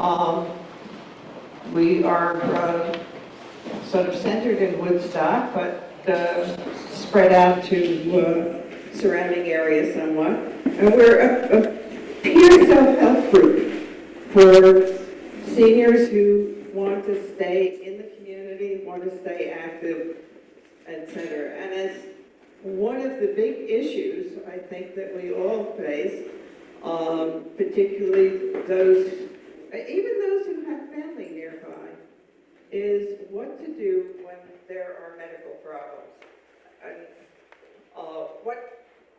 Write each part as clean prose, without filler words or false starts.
Um, we are sort of centered in Woodstock, but spread out to surrounding areas somewhat. And we're a peer self-help group for seniors who want to stay in the community, want to stay active, etc. And as one of the big issues, I think, that we all face, particularly those, even those who have family nearby, is what to do when there are medical problems. And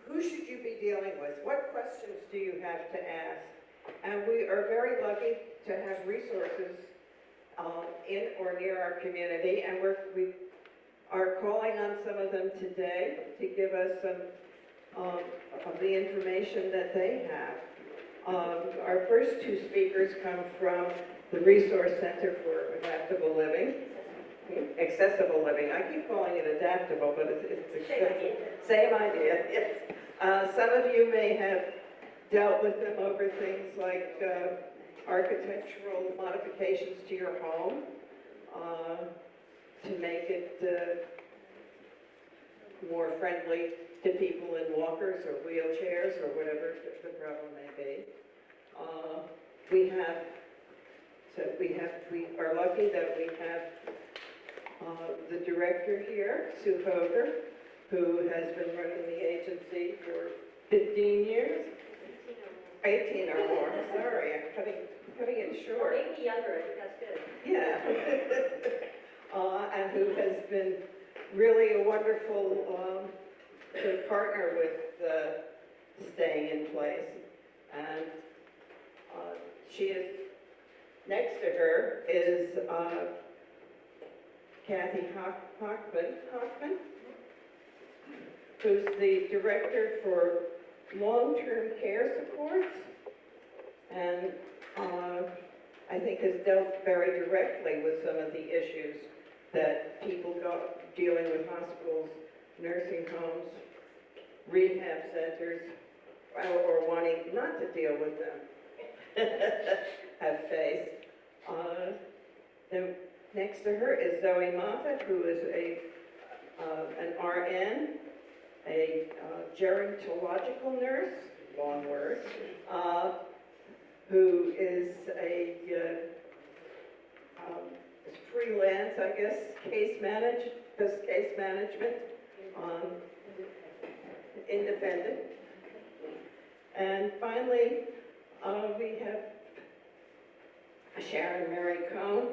who should you be dealing with? What questions do you have to ask? And we are very lucky to have resources in or near our community, and we are calling on some of them today to give us some of the information that they have. Our first two speakers come from the Resource Center for Adaptable Living. Accessible living. I keep calling it adaptable, but it's accessible. Same idea, yes. Some of you may have dealt with them over things like architectural modifications to your home to make it more friendly to people in walkers or wheelchairs or whatever the problem may be. We are lucky that we have the director here, Sue Hoger, who has been running the agency for 15 years. 18 or more. Sorry, I'm cutting it short. Make me younger, I think that's good. Yeah. And who has been really a wonderful partner with staying in place. And she is, next to her is Kathy Hoffman, who's the director for long-term care supports, and I think has dealt very directly with some of the issues that people dealing with hospitals, nursing homes, rehab centers, or wanting not to deal with them have faced. Then next to her is Zoe Moffat, who is an RN, a gerontological nurse, long word, who is a freelance, I guess, does case management, independent. And finally, we have Sharon Mary Cohn,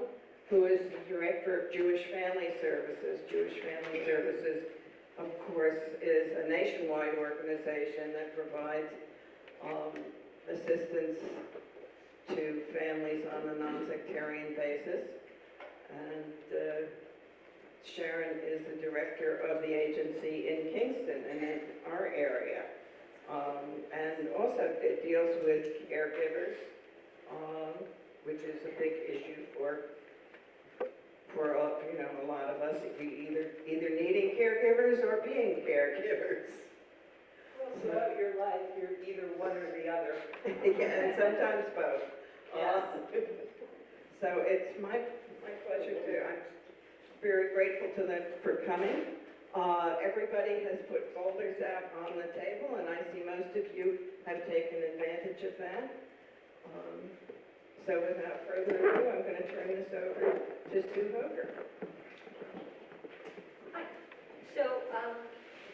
who is the director of Jewish Family Services. Jewish Family Services, of course, is a nationwide organization that provides assistance to families on a non-sectarian basis. And Sharon is the director of the agency in Kingston and in our area. And also it deals with caregivers, which is a big issue for a lot of us, either needing caregivers or being caregivers. Well, throughout your life, you're either one or the other. Yeah, and sometimes both. Yes. So it's my pleasure I'm very grateful to them for coming. Everybody has put folders out on the table, and I see most of you have taken advantage of that. So without further ado, I'm going to turn this over to Sue Hoger. Hi. So,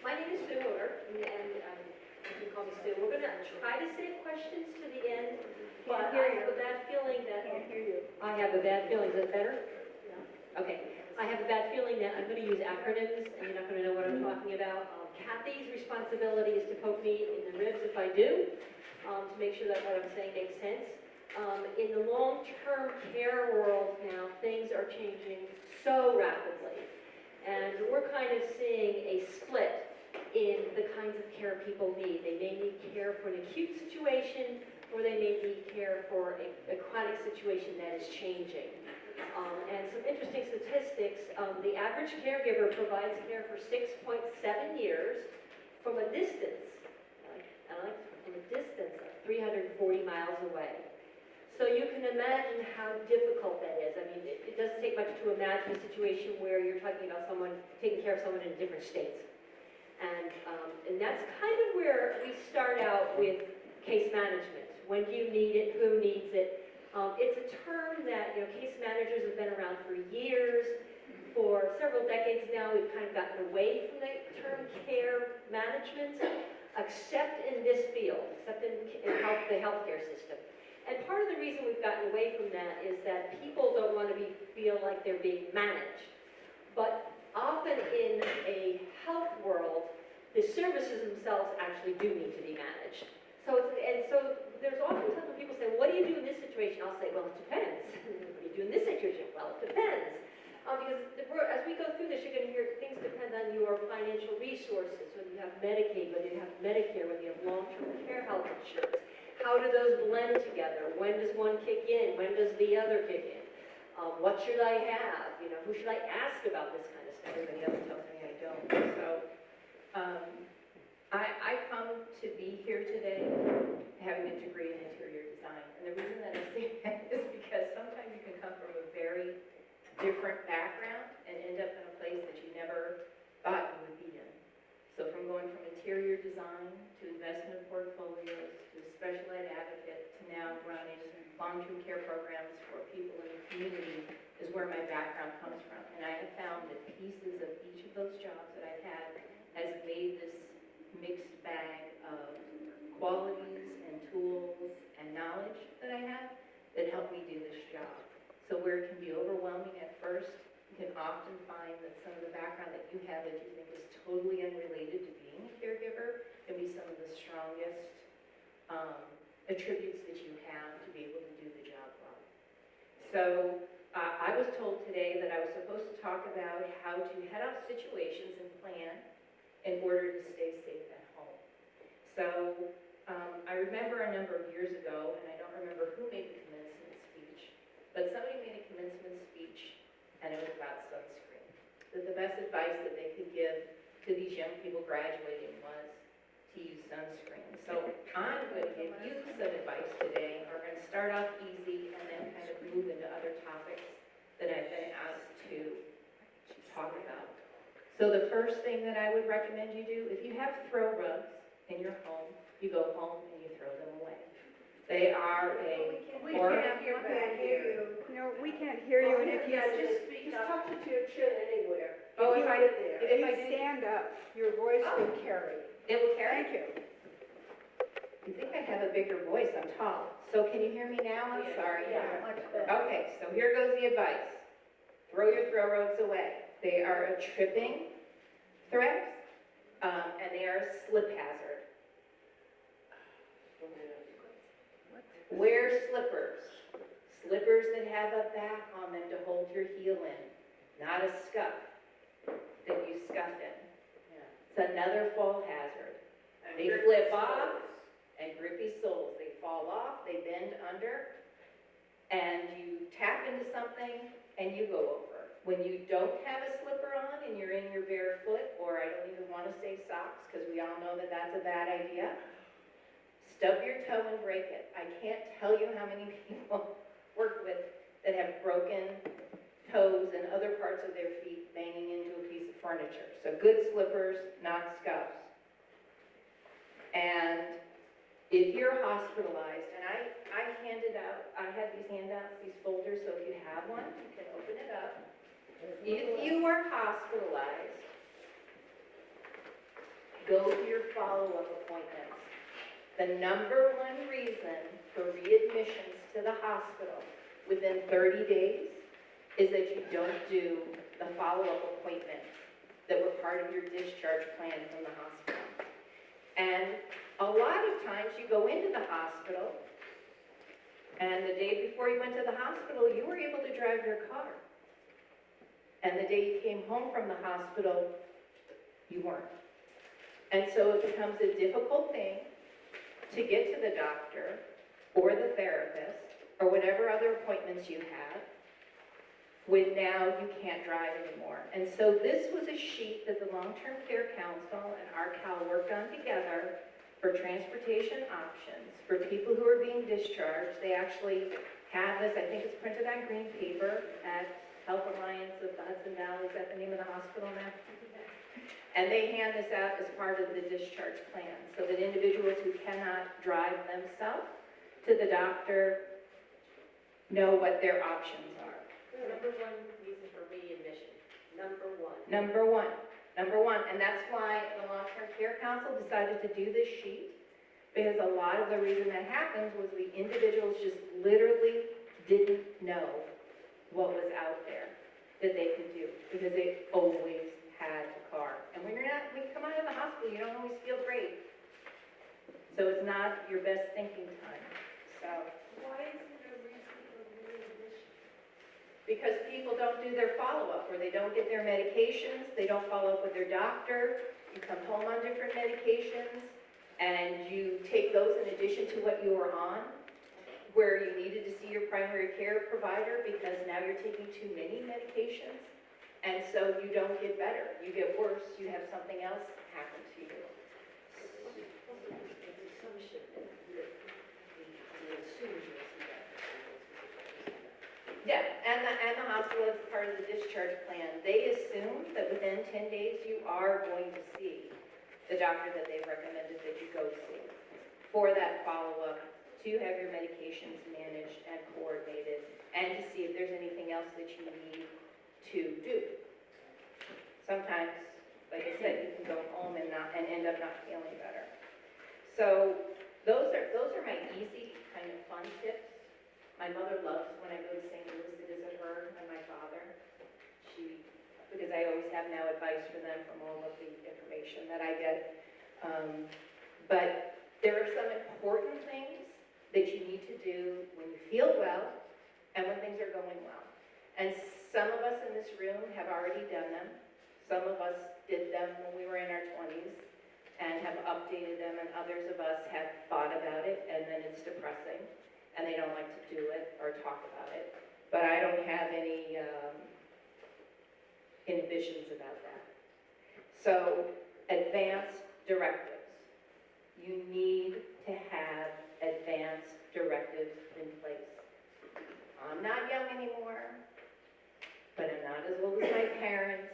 my name is Sue Hoger, and you can call me Sue. We're going to try to save questions to the end, but I have a bad feeling that... I can't hear you. I have a bad feeling. Is that better? Yeah. Okay. I have a bad feeling that I'm going to use acronyms, and you're not going to know what I'm talking about. Kathy's responsibility is to poke me in the ribs if I do, to make sure that what I'm saying makes sense. In the long-term care world now, things are changing so rapidly. And we're kind of seeing a split in the kinds of care people need. They may need care for an acute situation, or they may need care for a chronic situation that is changing. And some interesting statistics, the average caregiver provides care for 6.7 years from a distance, from a distance of 340 miles away. So you can imagine how difficult that is. I mean, it doesn't take much to imagine a situation where you're talking about someone, taking care of someone in different states. And that's kind of where we start out with case management. When do you need it? Who needs it? It's a term that, case managers have been around for years. For several decades now, we've kind of gotten away from the term care management, except in this field, except in the healthcare system. And part of the reason we've gotten away from that is that people don't want to feel like they're being managed. But often in a health world, the services themselves actually do need to be managed. So there's oftentimes when people say, what do you do in this situation? I'll say, well, it depends. What do you do in this situation? Well, it depends. Because as we go through this, you're going to hear things depend on your financial resources, whether you have Medicaid, whether you have Medicare, whether you have long-term care health insurance. How do those blend together? When does one kick in? When does the other kick in? What should I have? Who should I ask about this kind of stuff? Everybody else tells me I don't. So I come to be here today having a degree in interior design. And the reason that I say that is because sometimes you can come from a very different background and end up in a place that you never thought you would be in. So from going from interior design to investment portfolios to special ed advocate to now running long-term care programs for people in the community is where my background comes from. And I have found that pieces of each of those jobs that I've had has made this mixed bag of qualities and tools and knowledge that I have that help me do this job. So where it can be overwhelming at first, you can often find that some of the background that you have that you think is totally unrelated to being a caregiver can be some of the strongest attributes that you have to be able to do the job well. So I was told today that I was supposed to talk about how to head off situations and plan in order to stay safe at home. So I remember a number of years ago, and I don't remember who made the commencement speech, but somebody made a commencement speech, and it was about sunscreen. That the best advice that they could give to these young people graduating was to use sunscreen. So I'm going to give you some advice today. We're going to start off easy and then kind of move into other topics that I've been asked to talk about. So the first thing that I would recommend you do, if you have throw rugs in your home, you go home and you throw them away. They are We can't hear back here. No, we can't hear you, and if you Just talk to your chin anywhere. Oh, if I stand up, your voice will carry. It will carry. Thank you. You think I have a bigger voice, I'm tall. So can you hear me now? I'm sorry. Yeah, much better. Okay, so here goes the advice. Throw your throw rugs away. They are a tripping threat, and they are a slip hazard. Wear slippers. Slippers that have a back on them to hold your heel in, not a scuff that you scuff in. It's another fall hazard. They flip off, and grippy soles. They fall off, they bend under, and you tap into something, and you go over. When you don't have a slipper on and you're in your bare foot, or I don't even want to say socks, because we all know that that's a bad idea, stub your toe and break it. I can't tell you how many people work with that have broken toes and other parts of their feet banging into a piece of furniture. So good slippers, not scuffs. And if you're hospitalized, and I had these handouts, these folders, so if you have one, you can open it up. If you are hospitalized, go to your follow-up appointments. The number one reason for readmissions to the hospital within 30 days is that you don't do the follow-up appointments that were part of your discharge plan from the hospital. And a lot of times you go into the hospital, and the day before you went to the hospital, you were able to drive your car. And the day you came home from the hospital, you weren't. And so it becomes a difficult thing to get to the doctor or the therapist or whatever other appointments you have when now you can't drive anymore. And so this was a sheet that the Long-Term Care Council and our CAL worked on together for transportation options for people who are being discharged. They actually have this, I think it's printed on green paper at Health Alliance of the Hudson Valley. Is that the name of the hospital now? And they hand this out as part of the discharge plan, so that individuals who cannot drive themselves to the doctor know what their options are. Number one reason for readmission, number one. Number one, and that's why the Long-Term Care Council decided to do this sheet, because a lot of the reason that happens was the individuals just literally didn't know what was out there that they could do, because they always had a car. And when you come out of the hospital, you don't always feel great. So it's not your best thinking time, so. Why isn't there a reason for readmission? Because people don't do their follow-up, or they don't get their medications, they don't follow up with their doctor, you come home on different medications, and you take those in addition to what you were on, where you needed to see your primary care provider because now you're taking too many medications, and so you don't get better, you get worse, you have something else happen to you. Yeah, and the hospital is part of the discharge plan. They assume that within 10 days you are going to see the doctor that they've recommended that you go see for that follow-up, to have your medications managed and coordinated, and to see if there's anything else that you need to do. Sometimes, like I said, you can go home and end up not feeling better. So those are my easy kind of fun tips. My mother loves when I go to St. Louis to visit her and my father. Because I always have now advice for them from all of the information that I get. But there are some important things that you need to do when you feel well and when things are going well. And some of us in this room have already done them. Some of us did them when we were in our 20s and have updated them, and others of us have thought about it, and then it's depressing, and they don't like to do it or talk about it. But I don't have any inhibitions about that. So, advance directives. You need to have advance directives in place. I'm not young anymore, but I'm not as old as my parents,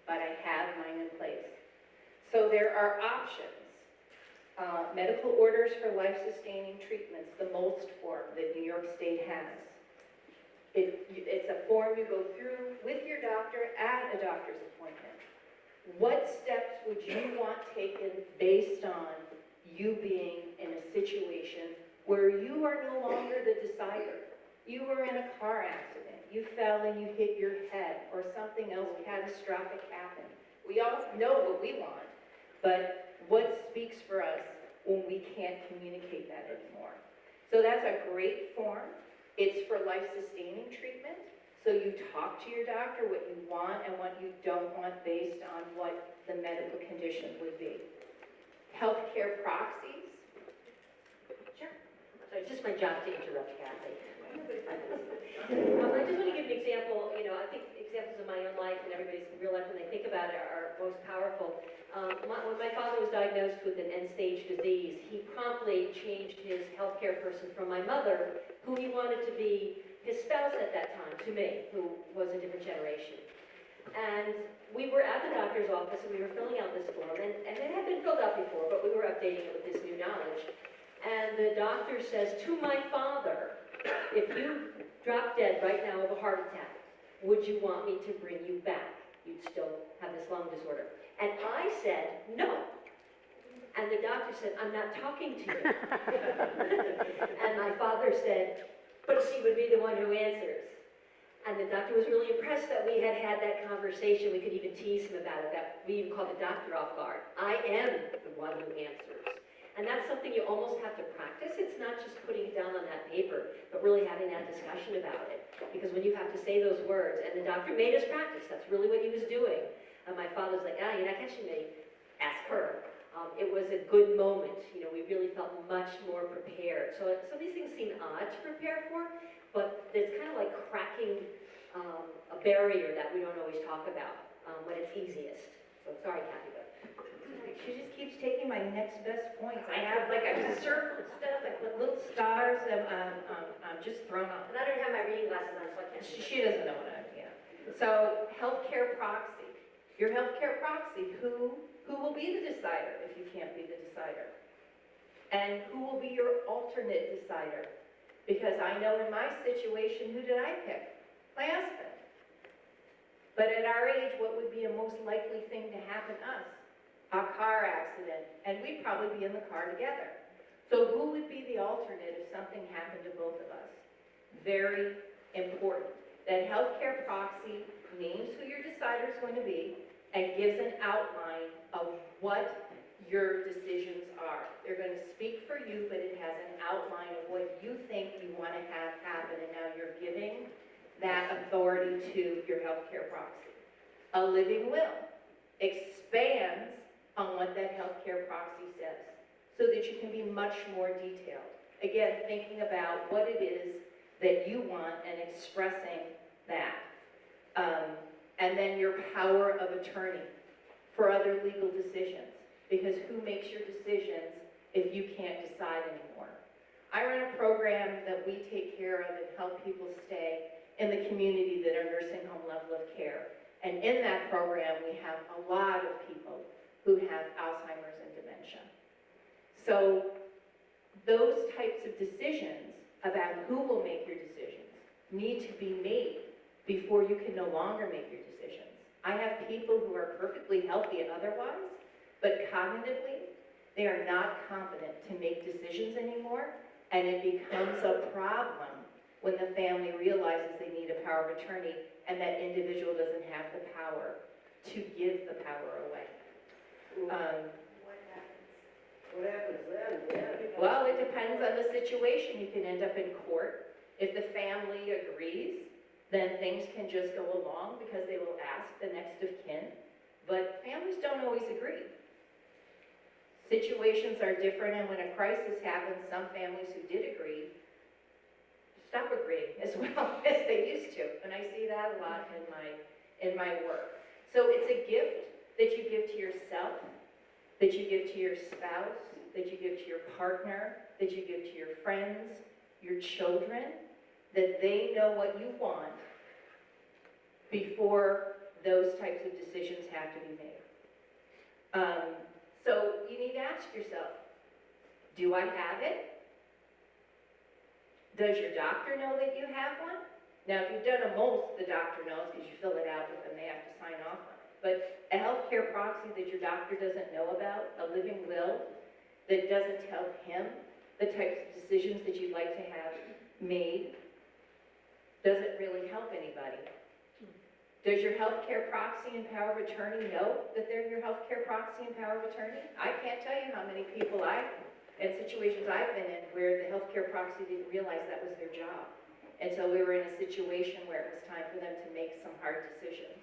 but I have mine in place. So there are options. Medical orders for life-sustaining treatments, the MOLST form that New York State has. It's a form you go through with your doctor at a doctor's appointment. What steps would you want taken based on you being in a situation where you are no longer the decider? You were in a car accident, you fell and you hit your head, or something else catastrophic happened. We all know what we want, but what speaks for us when we can't communicate that anymore? So that's a great form. It's for life-sustaining treatment. So you talk to your doctor what you want and what you don't want based on what the medical condition would be. Healthcare proxies. Sure. So it's just my job to interrupt Kathy. I just want to give an example. I think examples of my own life and everybody's real life when they think about it are most powerful. When my father was diagnosed with an end-stage disease, he promptly changed his healthcare person from my mother, who he wanted to be his spouse at that time, to me, who was a different generation. And we were at the doctor's office and we were filling out this form, and it had been filled out before, but we were updating it with this new knowledge. And the doctor says, to my father, if you drop dead right now of a heart attack, would you want me to bring you back? You'd still have this lung disorder. And I said, no. And the doctor said, I'm not talking to you. And my father said, but she would be the one who answers. And the doctor was really impressed that we had had that conversation. We could even tease him about it, that we even called the doctor off guard. I am the one who answers. And that's something you almost have to practice. It's not just putting it down on that paper, but really having that discussion about it. Because when you have to say those words, and the doctor made us practice, that's really what he was doing. And my father's like, you're not catching me. Ask her. It was a good moment. We really felt much more prepared. So some of these things seem odd to prepare for, but it's kind of like cracking a barrier that we don't always talk about when it's easiest. So sorry, Kathy, but She just keeps taking my next best points. I've circled stuff, I put little stars, I'm just thrown off. And I don't have my reading glasses on, so I can't. She doesn't know what I'm, yeah. So, healthcare proxy. Your healthcare proxy, who will be the decider if you can't be the decider? And who will be your alternate decider? Because I know in my situation, who did I pick? My husband. But at our age, what would be a most likely thing to happen to us? A car accident, and we'd probably be in the car together. So who would be the alternate if something happened to both of us? Very important. That healthcare proxy names who your decider is going to be and gives an outline of what your decisions are. They're going to speak for you, but it has an outline of what you think you want to have happen, and now you're giving that authority to your healthcare proxy. A living will expands on what that healthcare proxy says so that you can be much more detailed. Again, thinking about what it is that you want and expressing that. And then your power of attorney for other legal decisions, because who makes your decisions if you can't decide anymore? I run a program that we take care of and help people stay in the community that are nursing home level of care. And in that program, we have a lot of people who have Alzheimer's and dementia. So those types of decisions about who will make your decisions need to be made before you can no longer make your decisions. I have people who are perfectly healthy and otherwise, but cognitively, they are not competent to make decisions anymore, and it becomes a problem when the family realizes they need a power of attorney and that individual doesn't have the power to give the power away. What happens then? Well, it depends on the situation. You can end up in court. If the family agrees, then things can just go along because they will ask the next of kin. But families don't always agree. Situations are different, and when a crisis happens, some families who did agree stop agreeing as well as they used to. And I see that a lot in my work. So it's a gift that you give to yourself, that you give to your spouse, that you give to your partner, that you give to your friends, your children, that they know what you want before those types of decisions have to be made. So you need to ask yourself, do I have it? Does your doctor know that you have one? Now, if you've done a most, the doctor knows because you fill it out with them, they have to sign off on it. But a healthcare proxy that your doctor doesn't know about, a living will that doesn't tell him the types of decisions that you'd like to have made, doesn't really help anybody. Does your healthcare proxy and power of attorney know that they're your healthcare proxy and power of attorney? I can't tell you how many people and situations I've been in where the healthcare proxy didn't realize that was their job. And so we were in a situation where it was time for them to make some hard decisions.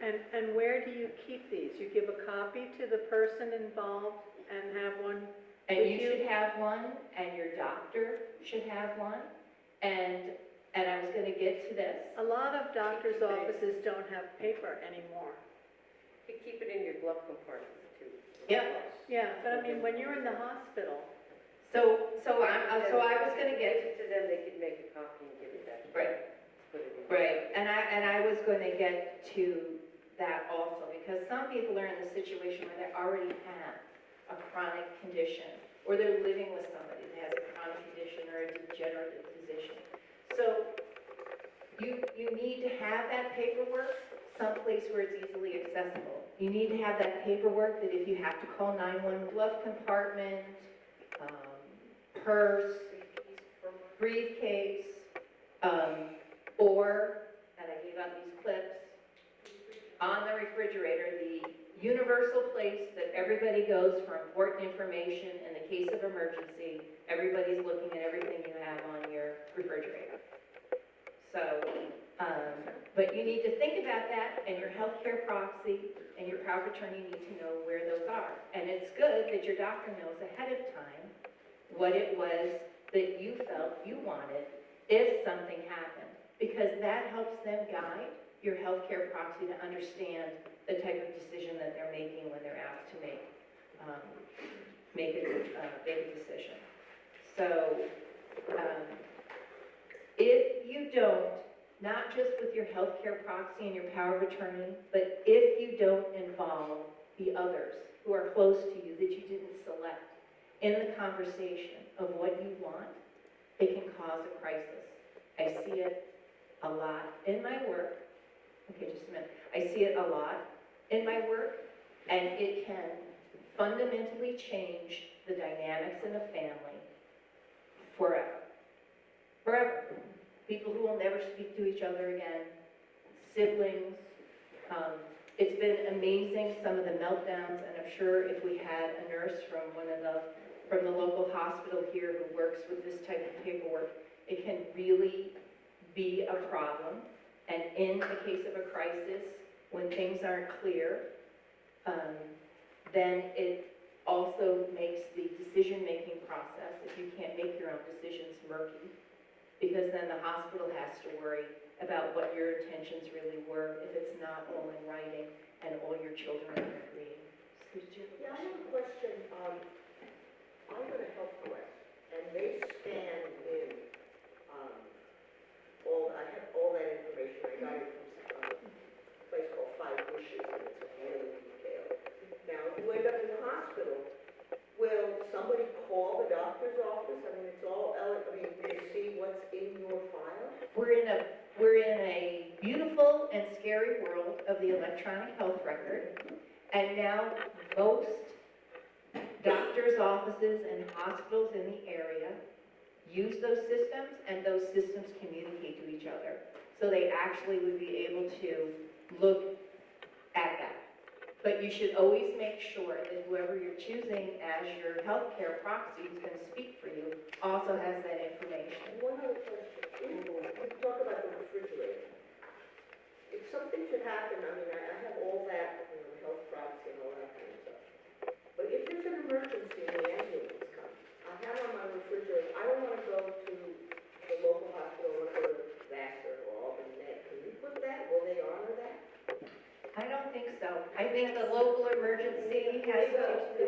And where do you keep these? You give a copy to the person involved and have one And with you should have one, and your doctor should have one, and I was gonna get to this. A lot of doctors' offices don't have paper anymore. You keep it in your glove compartment too. Yep. Yeah, but I mean, when you're in the hospital, So I was gonna get, To them, they could make a copy and give it back. right, Put it in. right, and I was gonna get to that also, because some people are in the situation where they already have a chronic condition, or they're living with somebody that has a chronic condition or a degenerative condition. So you need to have that paperwork someplace where it's easily accessible. You need to have that paperwork that if you have to call 911, glove compartment, purse, briefcase, or, and I gave out these clips, on the refrigerator, the universal place that everybody goes for important information in the case of emergency. Everybody's looking at everything you have on your refrigerator. So, but you need to think about that, and your healthcare proxy and your power of attorney need to know where those are. And it's good that your doctor knows ahead of time what it was that you felt you wanted if something happened, because that helps them guide your healthcare proxy to understand the type of decision that they're making when they're asked to make a decision. So, if you don't, not just with your healthcare proxy and your power of attorney, but if you don't involve the others who are close to you that you didn't select in the conversation of what you want, it can cause a crisis. I see it a lot in my work. Okay, just a minute. I see it a lot in my work, and it can fundamentally change the dynamics in a family forever. Forever. People who will never speak to each other again, siblings. It's been amazing, some of the meltdowns, and I'm sure if we had a nurse from the local hospital here who works with this type of paperwork, it can really be a problem. And in the case of a crisis, when things aren't clear, then it also makes the decision-making process, if you can't make your own decisions, murky. Because then the hospital has to worry about what your intentions really were if it's not all in writing and all your children are agreeing. Yeah, I have a question. I'm going to help Quest, and they stand in, I have all that information. I got it from a place called Five Wishes, and it's really detailed. Now, if you end up in the hospital, will somebody call the doctor's office? I mean, it's all, they see what's in your file? We're in a beautiful and scary world of the electronic health record, and now most doctors' offices and hospitals in the area use those systems, and those systems communicate to each other. So they actually would be able to look at that. But you should always make sure that whoever you're choosing as your healthcare proxy who's going to speak for you also has that information. And one other question. We talk about the refrigerator. If something should happen, I mean, I have all that, the health proxy and all that kind of stuff. But if there's an emergency and the ambulance comes, I have on my refrigerator, I don't want to go to the local hospital, I want to go to Vassar or Albany Med. Can you put that? Will they honor that? I don't think so. I think the local emergency has to.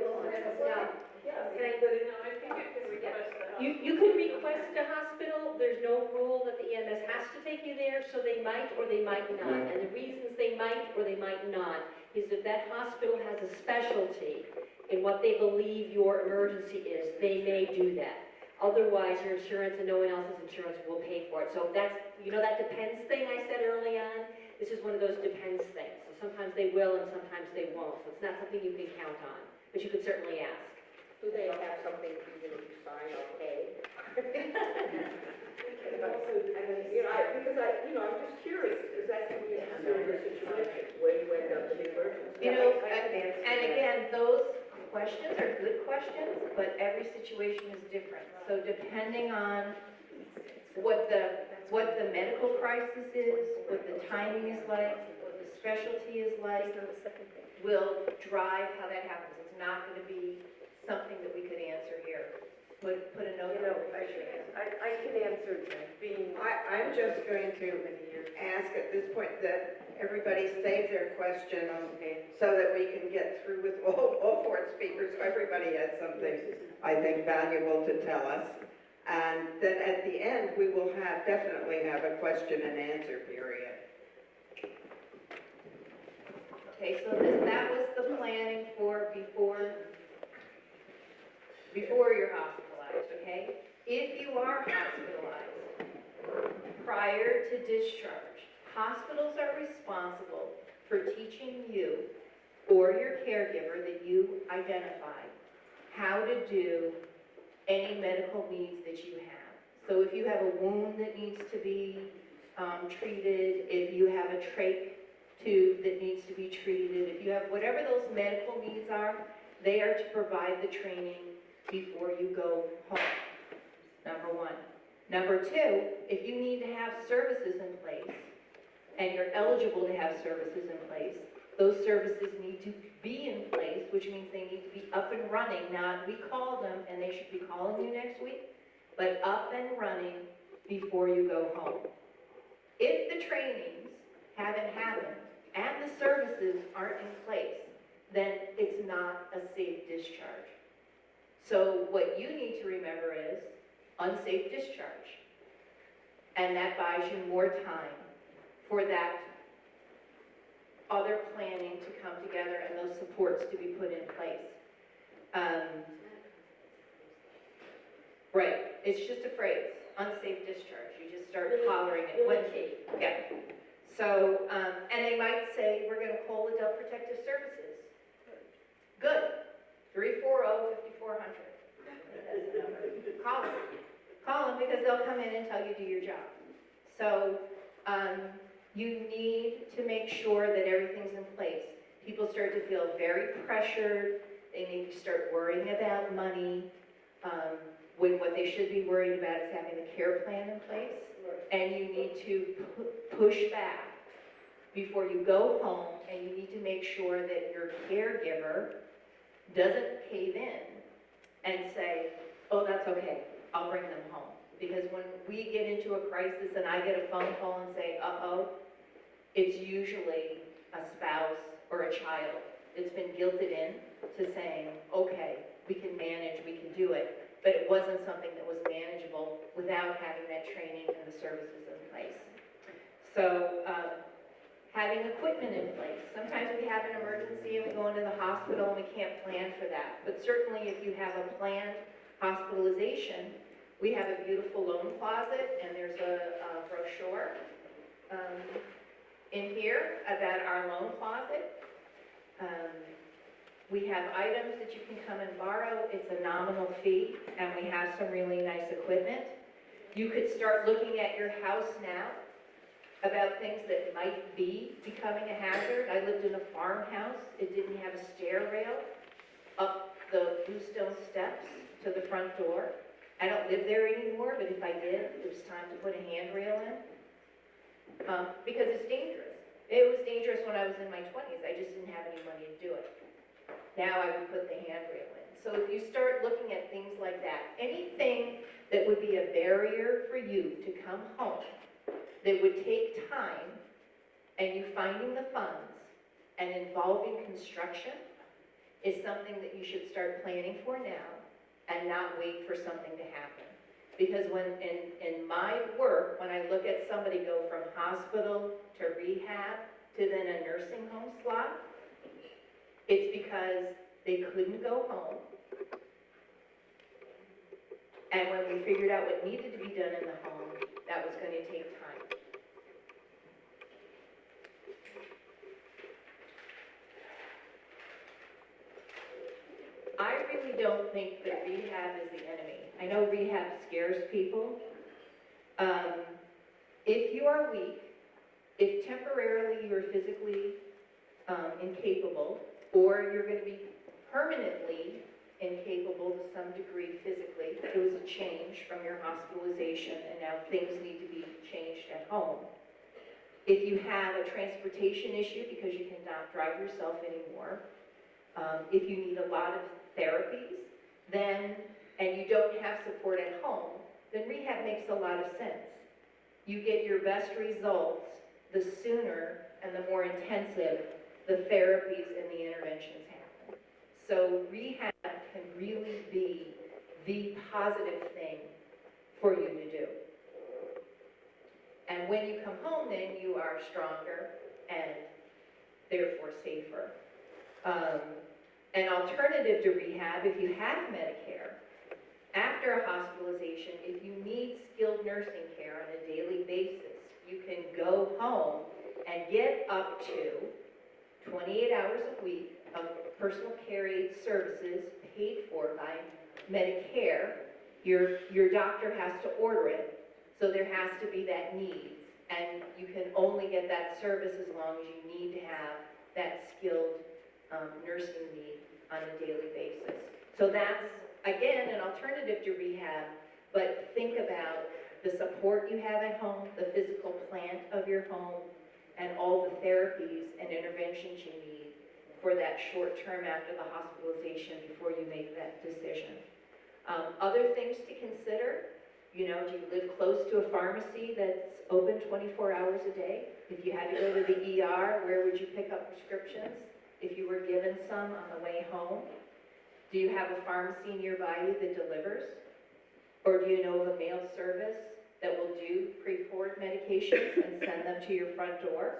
Yeah, but I think you can request that. You can request a hospital, there's no rule that the EMS has to take you there, so they might or they might not. And the reasons they might or they might not is if that hospital has a specialty in what they believe your emergency is, they may do that. Otherwise, your insurance and no one else's insurance will pay for it. So that's, that depends thing I said early on, this is one of those depends things. So sometimes they will and sometimes they won't. So it's not something you can count on, but you could certainly ask. Do they have something even if you sign okay? I'm just curious, because that can be a serious situation where you end up in emergency. And again, those questions are good questions, but every situation is different. So depending on what the medical crisis is, what the timing is like, what the specialty is like, will drive how that happens. It's not going to be something that we could answer here. Put a note on the refrigerator. I can answer being. I'm just going to ask at this point that everybody save their question so that we can get through with all four speakers. So everybody has something, I think, valuable to tell us. And then at the end, we will definitely have a question and answer period. Okay, so that was the planning for before you're hospitalized, okay? If you are hospitalized prior to discharge, hospitals are responsible for teaching you or your caregiver that you identified how to do any medical needs that you have. So if you have a wound that needs to be treated, if you have a trach tube that needs to be treated, if you have whatever those medical needs are, they are to provide the training before you go home, number one. Number two, if you need to have services in place, and you're eligible to have services in place, those services need to be in place, which means they need to be up and running. Not we call them, and they should be calling you next week, but up and running before you go home. If the trainings haven't happened and the services aren't in place, then it's not a safe discharge. So what you need to remember is unsafe discharge. And that buys you more time for that other planning to come together and those supports to be put in place. Right, it's just a phrase, unsafe discharge. You just start hollering it. Really key. Yeah. So, and they might say, we're gonna call Adult Protective Services. Good. 340-5400. That's the number. Call them. Call them because they'll come in and tell you to do your job. So, you need to make sure that everything's in place. People start to feel very pressured. They need to start worrying about money. When what they should be worried about is having the care plan in place. And you need to push back before you go home, and you need to make sure that your caregiver doesn't cave in and say, oh, that's okay, I'll bring them home. Because when we get into a crisis and I get a phone call and say, uh-oh, it's usually a spouse or a child that's been guilted in to saying, okay, we can manage, we can do it. But it wasn't something that was manageable without having that training and the services in place. So having equipment in place. Sometimes we have an emergency and we go into the hospital and we can't plan for that. But certainly if you have a planned hospitalization, we have a beautiful loan closet, and there's a brochure in here about our loan closet. We have items that you can come and borrow. It's a nominal fee, and we have some really nice equipment. You could start looking at your house now about things that might be becoming a hazard. I lived in a farmhouse. It didn't have a stair rail up the bluestone steps to the front door. I don't live there anymore, but if I did, it was time to put a handrail in because it's dangerous. It was dangerous when I was in my 20s. I just didn't have any money to do it. Now I would put the handrail in. So if you start looking at things like that, anything that would be a barrier for you to come home, that would take time, and you finding the funds, and involving construction, is something that you should start planning for now, and not wait for something to happen. Because when, in my work, when I look at somebody go from hospital to rehab, to then a nursing home slot, it's because they couldn't go home. And when we figured out what needed to be done in the home, that was going to take time. I really don't think that rehab is the enemy. I know rehab scares people. If you are weak, if temporarily you're physically incapable, or you're going to be permanently incapable to some degree physically, it was a change from your hospitalization and now things need to be changed at home. If you have a transportation issue because you cannot drive yourself anymore, if you need a lot of therapies, then, and you don't have support at home, then rehab makes a lot of sense. You get your best results the sooner and the more intensive the therapies and the interventions happen. So rehab can really be the positive thing for you to do. And when you come home, then you are stronger and therefore safer. An alternative to rehab, if you have Medicare, after a hospitalization, if you need skilled nursing care on a daily basis, you can go home and get up to 28 hours a week of personal care aid services paid for by Medicare. Your doctor has to order it, so there has to be that need. And you can only get that service as long as you need to have that skilled nursing need on a daily basis. So that's, again, an alternative to rehab, but think about the support you have at home, the physical plant of your home, and all the therapies and interventions you need for that short term after the hospitalization before you make that decision. Other things to consider, You know, do you live close to a pharmacy that's open 24 hours a day? If you had to go to the ER, where would you pick up prescriptions? If you were given some on the way home? Do you have a pharmacy nearby you that delivers? Or do you know of a mail service that will do pre-poured medications and send them to your front door?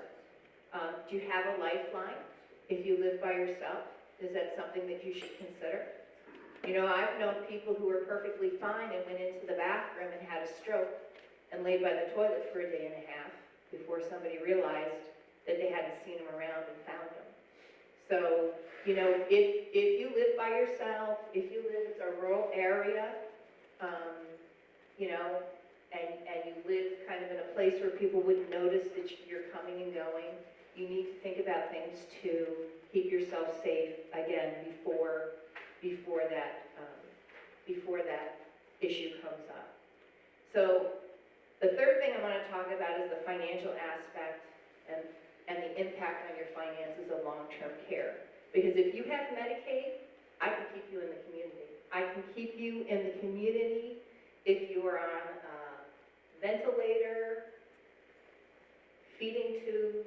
Do you have a lifeline if you live by yourself? Is that something that you should consider? You know, I've known people who were perfectly fine and went into the bathroom and had a stroke and laid by the toilet for a day and a half before somebody realized that they hadn't seen them around and found them. So, you know, if you live by yourself, if you live in a rural area, you know, and you live kind of in a place where people wouldn't notice that you're coming and going, you need to think about things to keep yourself safe, again, before that issue comes up. So the third thing I want to talk about is the financial aspect and the impact on your finances of long-term care. Because if you have Medicaid, I can keep you in the community. I can keep you in the community if you are on a ventilator, feeding tube,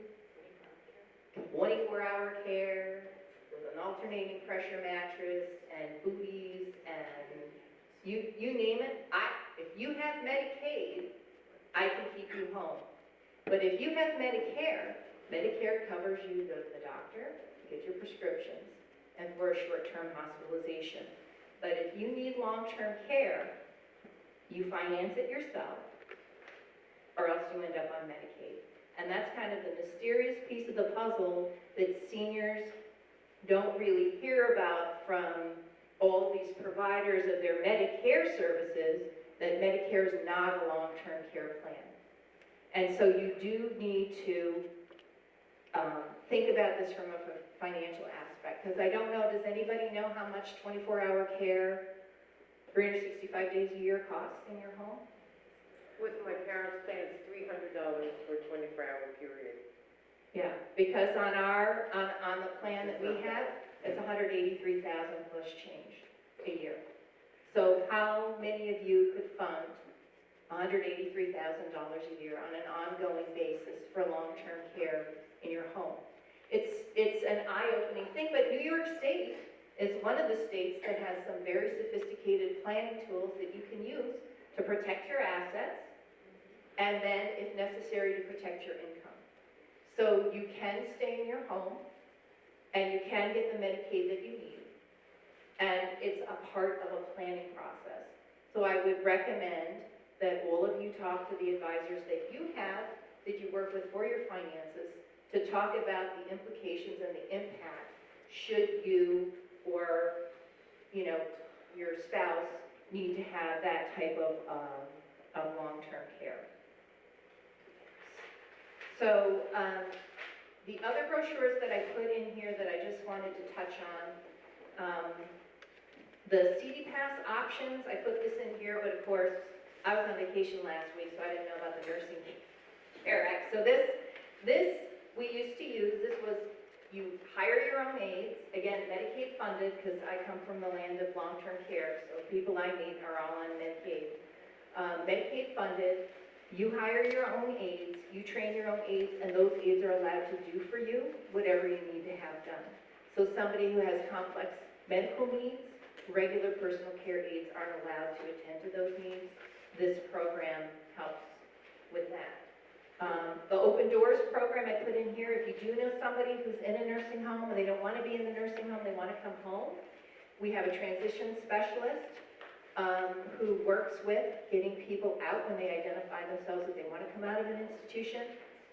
24-hour care, with an alternating pressure mattress, and booties, and you name it. If you have Medicaid, I can keep you home. But if you have Medicare, Medicare covers you to go to the doctor, get your prescriptions, and for a short-term hospitalization. But if you need long-term care, you finance it yourself, or else you end up on Medicaid. And that's kind of the mysterious piece of the puzzle that seniors don't really hear about from all these providers of their Medicare services, that Medicare is not a long-term care plan. And so you do need to think about this from a financial aspect, because I don't know, does anybody know how much 24-hour care, 365 days a year costs in your home? With my parents' plan, it's $300 for a 24-hour period. Yeah, because on the plan that we have, it's $183,000 plus change a year. So how many of you could fund $183,000 a year on an ongoing basis for long-term care in your home? It's an eye-opening thing, but New York State is one of the states that has some very sophisticated planning tools that you can use to protect your assets, and then, if necessary, to protect your income. So you can stay in your home, and you can get the Medicaid that you need, and it's a part of a planning process. So I would recommend that all of you talk to the advisors that you have, that you work with for your finances, to talk about the implications and the impact should you or, you know, your spouse need to have that type of long-term care. So the other brochures that I put in here that I just wanted to touch on, the CD Pass options, I put this in here, but of course, I was on vacation last week, so I didn't know about the Nursing Care Act. So this we used to use. This was, you hire your own aides, again, Medicaid funded, because I come from the land of long-term care, so people I meet are all on Medicaid. Medicaid funded, you hire your own aides, you train your own aides, and those aides are allowed to do for you whatever you need to have done. So somebody who has complex medical needs, regular personal care aides aren't allowed to attend to those needs. This program helps with that. The Open Doors program I put in here, if you do know somebody who's in a nursing home and they don't want to be in the nursing home, they want to come home, we have a transition specialist who works with getting people out when they identify themselves that they want to come out of an institution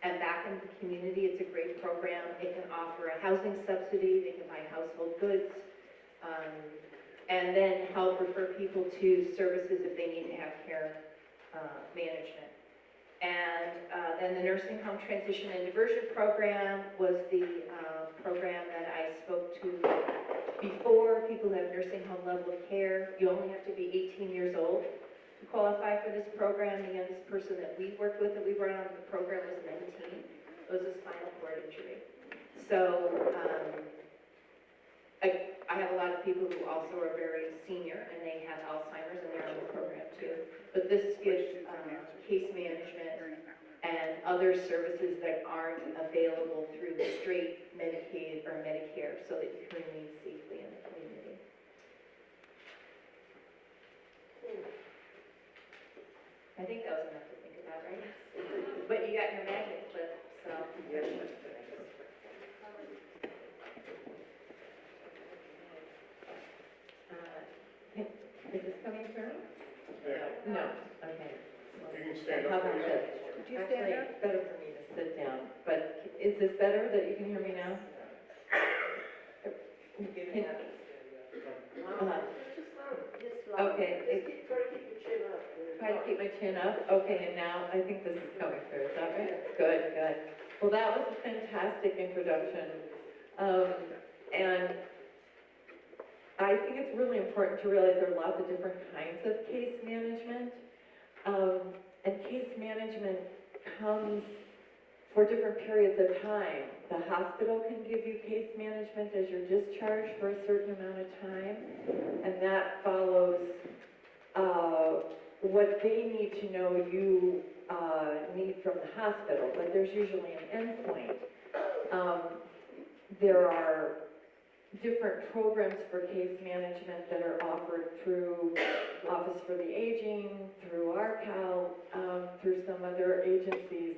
and back in the community. It's a great program. It can offer a housing subsidy, they can buy household goods, and then help refer people to services if they need to have care management. And then the Nursing Home Transition and Diversion Program was the program that I spoke to before. People who have nursing home level of care, you only have to be 18 years old to qualify for this program. The youngest person that we worked with, that we brought onto the program, was 19. It was a spinal cord injury. So I have a lot of people who also are very senior and they have Alzheimer's and they're on the program too. But this gives case management and other services that aren't available through the straight Medicaid or Medicare so that you can remain safely in the community. I think that was enough to think about, right? But you got your magnet clip, so. Is this coming through? No. Okay. You can stand How up, about please. this? Could you stand Actually, up? it's better for me to sit down, but is this better that you can hear me now? Can- Okay, Try to keep your chin up. try to keep my chin up, okay, and now I think this is coming through, is that right? Good, good. Well, that was a fantastic introduction. And I think it's really important to realize there are lots of different kinds of case management. And case management comes for different periods of time. The hospital can give you case management as you're discharged for a certain amount of time, and that follows what they need to know you need from the hospital, but there's usually an endpoint. There are different programs for case management that are offered through Office for the Aging, through ARCAL, through some other agencies.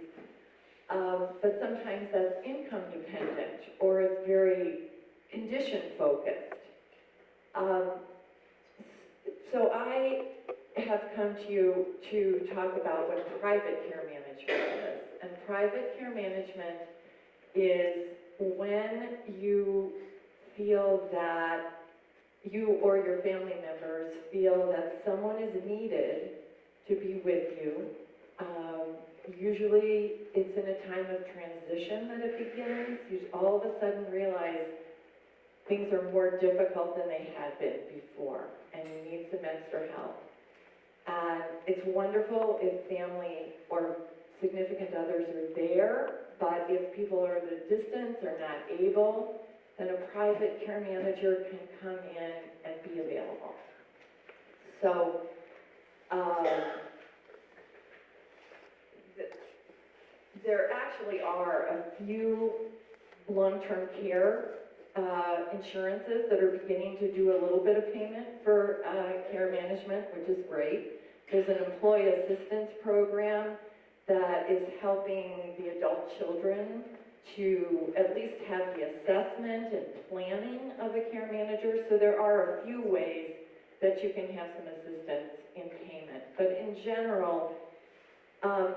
But sometimes that's income dependent or it's very condition focused. So I have come to you to talk about what private care management is. And private care management is when you feel that you or your family members feel that someone is needed to be with you. Usually it's in a time of transition that it begins. You all of a sudden realize things are more difficult than they had been before and you need some extra help. And it's wonderful if family or significant others are there, but if people are at a distance or not able, then a private care manager can come in and be available. So, there actually are a few long-term care insurances that are beginning to do a little bit of payment for care management, which is great. There's an employee assistance program that is helping the adult children to at least have the assessment and planning of a care manager. So there are a few ways that you can have some assistance in payment. But in general,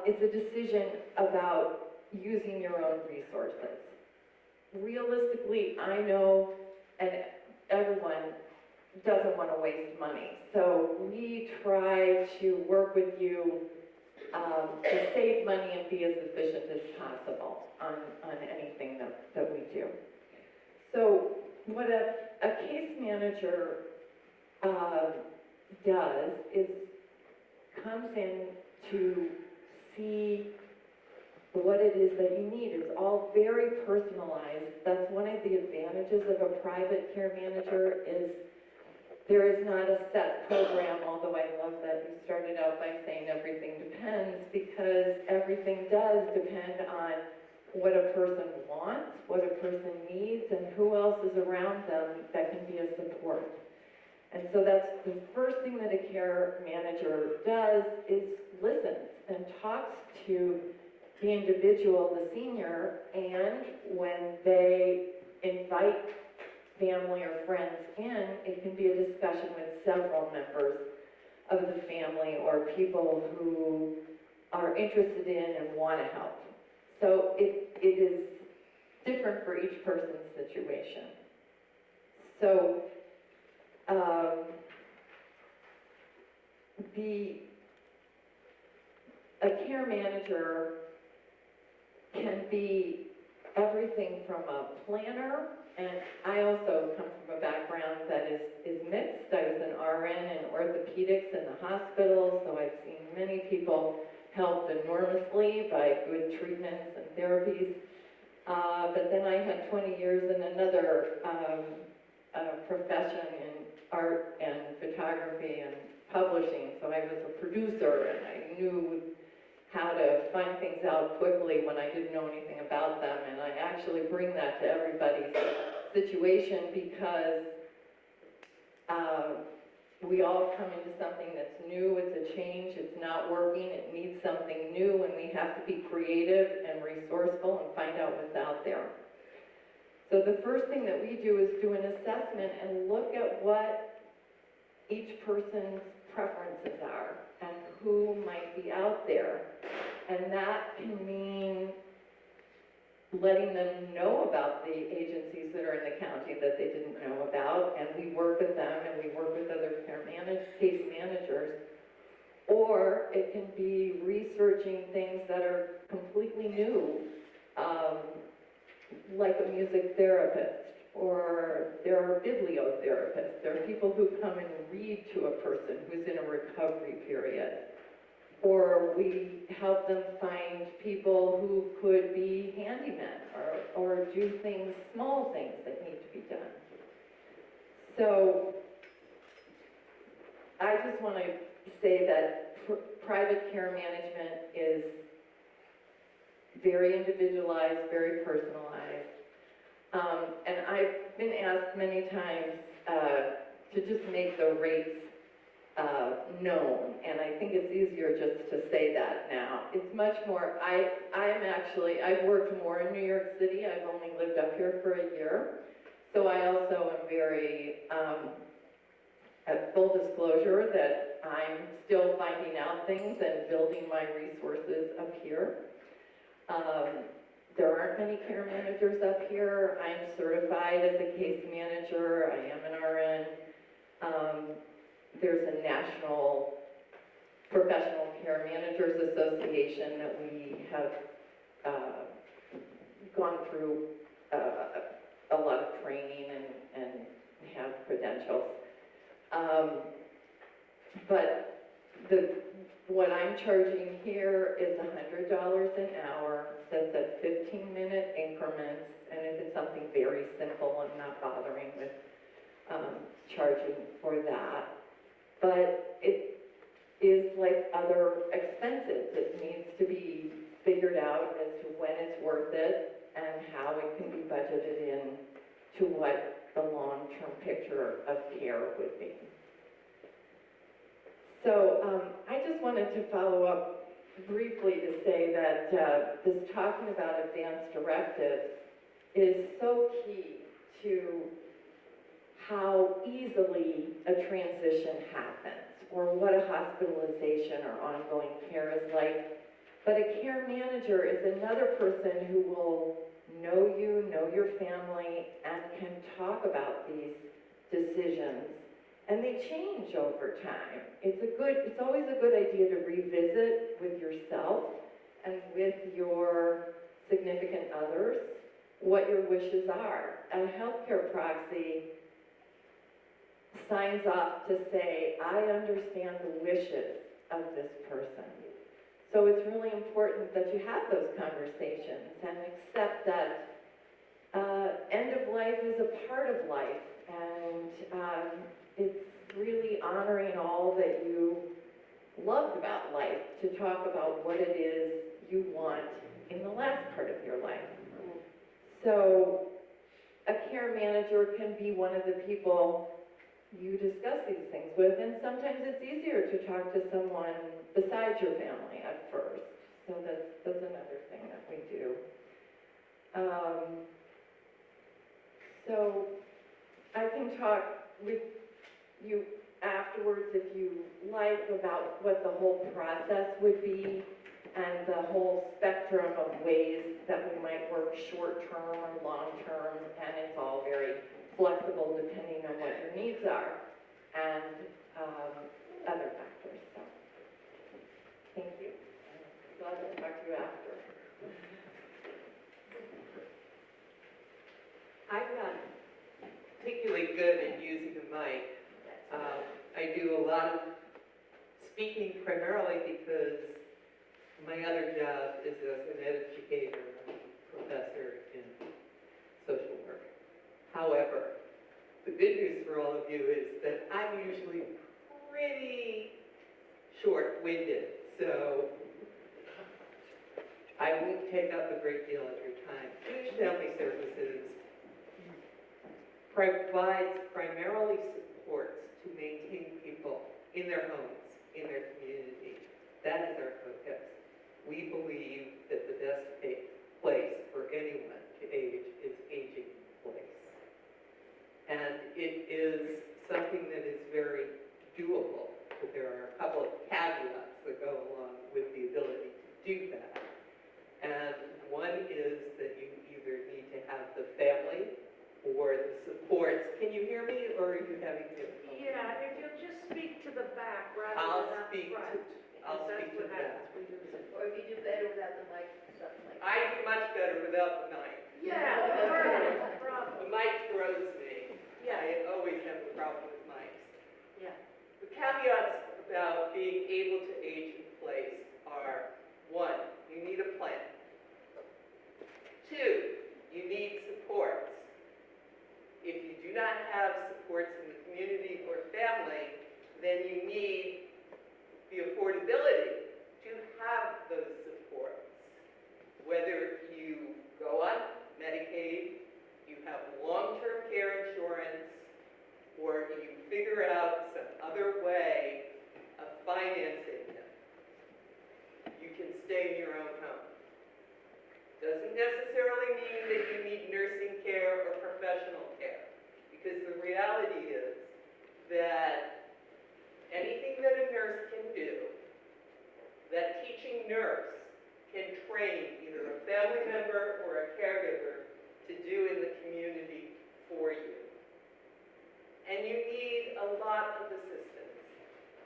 it's a decision about using your own resources. Realistically, I know, and everyone doesn't want to waste money. So we try to work with you to save money and be as efficient as possible on anything that we do. So what a case manager does is comes in to see what it is that you need. It's all very personalized. That's one of the advantages of a private care manager is there is not a set program, although I love that you started out by saying everything depends, because everything does depend on what a person wants, what a person needs, and who else is around them that can be a support. And so that's the first thing that a care manager does is listens and talks to the individual, the senior, and when they invite family or friends in, it can be a discussion with several members of the family or people who are interested in and want to help. So it is different for each person's situation. So a care manager can be everything from a planner, and I also come from a background that is mixed. I was an RN in orthopedics in the hospital, so I've seen many people helped enormously by good treatments and therapies. But then I had 20 years in another profession in art and photography and publishing, so I was a producer and I knew how to find things out quickly when I didn't know anything about them, and I actually bring that to everybody's situation because we all come into something that's new, it's a change, it's not working, it needs something new, and we have to be creative and resourceful and find out what's out there. So the first thing that we do is do an assessment and look at what each person's preferences are and who might be out there. And that can mean letting them know about the agencies that are in the county that they didn't know about, and we work with them and we work with other case managers. Or it can be researching things that are completely new, like a music therapist, or there are bibliotherapists. There are people who come and read to a person who's in a recovery period. Or we help them find people who could be handymen or do things, small things that need to be done. So I just want to say that private care management is very individualized, very personalized. And I've been asked many times to just make the rates known, and I think it's easier just to say that now. It's much more, I've worked more in New York City. I've only lived up here for a year, so I also am very, at full disclosure, that I'm still finding out things and building my resources up here. There aren't many care managers up here. I'm certified as a case manager. I am an RN. There's a National Professional Care Managers Association that we have gone through a lot of training and have credentials. But what I'm charging here is $100 an hour. That's at 15-minute increments, and if it's something very simple, I'm not bothering with charging for that. But it is like other expenses. It needs to be figured out as to when it's worth it and how it can be budgeted in to what the long-term picture of care would be. So I just wanted to follow up briefly to say that this talking about advanced directives is so key to how easily a transition happens, or what a hospitalization or ongoing care is like. But a care manager is another person who will know you, know your family, and can talk about these decisions. And they change over time. It's always a good idea to revisit with yourself and with your significant others what your wishes are. A healthcare proxy signs off to say, I understand the wishes of this person. So it's really important that you have those conversations and accept that end of life is a part of life, and it's really honoring all that you loved about life to talk about what it is you want in the last part of your life. So a care manager can be one of the people you discuss these things with, and sometimes it's easier to talk to someone besides your family at first. So that's another thing that we do. So I can talk with you afterwards, if you like, about what the whole process would be and the whole spectrum of ways that we might work short-term or long-term, and it's all very flexible depending on what your needs are and other factors. So, thank you. I'm glad to talk to you after. I'm not particularly good at using the mic. I do a lot of speaking primarily because my other job is as an educator, professor in social work. However, the good you is that I'm usually pretty short-winded, so I won't take up a great deal of your time. Jewish Family Services provides primarily supports to maintain people in their homes, in their community. That is our focus. We believe that the best place for anyone to age is aging in place. And it is something that is very doable, but there are a couple of caveats that go along with the ability to do that. And one is that you either need to have the family or the supports. Can you hear me, or are you having difficulty? Yeah, if you'll just speak to the back rather I'll than up speak front. I'll because speak to that's what that. happens. We do this. Or if you do better without the mic, something like that. I do much better without the mic. Yeah, The perfect, problem. mic throws me. Yeah. I always have a problem with mics. Yeah. The caveats about being able to age in place are, one, you need a plan. Two, you need supports. If you do not have supports in the community or family, then you need the affordability to have those supports. Whether you go on Medicaid, you have long-term care insurance, or you figure out some other way of financing them, you can stay in your own home. Doesn't necessarily mean that you need nursing care or professional care, because the reality is that anything that a nurse can do, that teaching nurse can train either a family member or a caregiver to do in the community for you. And you need a lot of assistance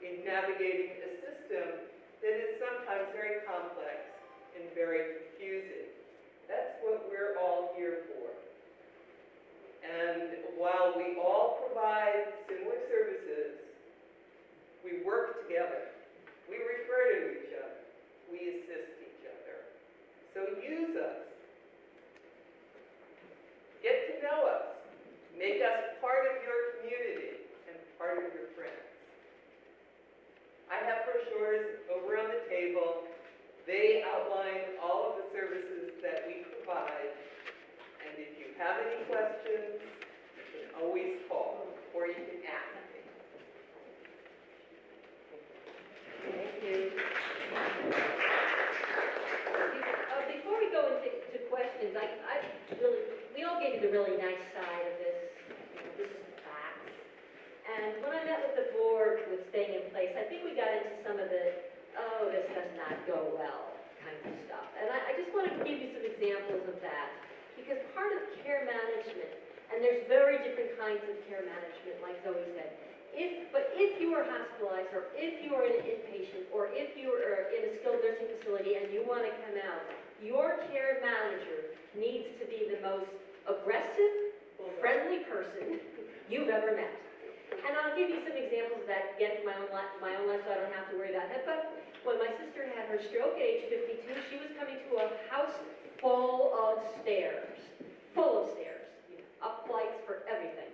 in navigating a system that is sometimes very complex and very confusing. That's what we're all here for. And while we all provide similar services, we work together. We refer to each other. We assist each other. So use us. Get to know us. Make us part of your community and part of your friends. I have brochures over on the table. They outline all of the services that we provide. And if you have any questions, you can always call or you can ask me. Thank you. Before we go into questions, we all gave you the really nice side of this. This is the facts. And when I met with the board with staying in place, I think we got into some of the, oh, this does not go well kind of stuff. And I just want to give you some examples of that. Because part of care management, and there's very different kinds of care management, like Zoe said. If you are hospitalized, or if you are an inpatient, or if you are in a skilled nursing facility and you want to come out, your care manager needs to be the most aggressive, friendly person you've ever met. And I'll give you some examples of that, again, from my own life, so I don't have to worry about HIPAA. When my sister had her stroke at age 52, she was coming to a house full of stairs, up flights for everything.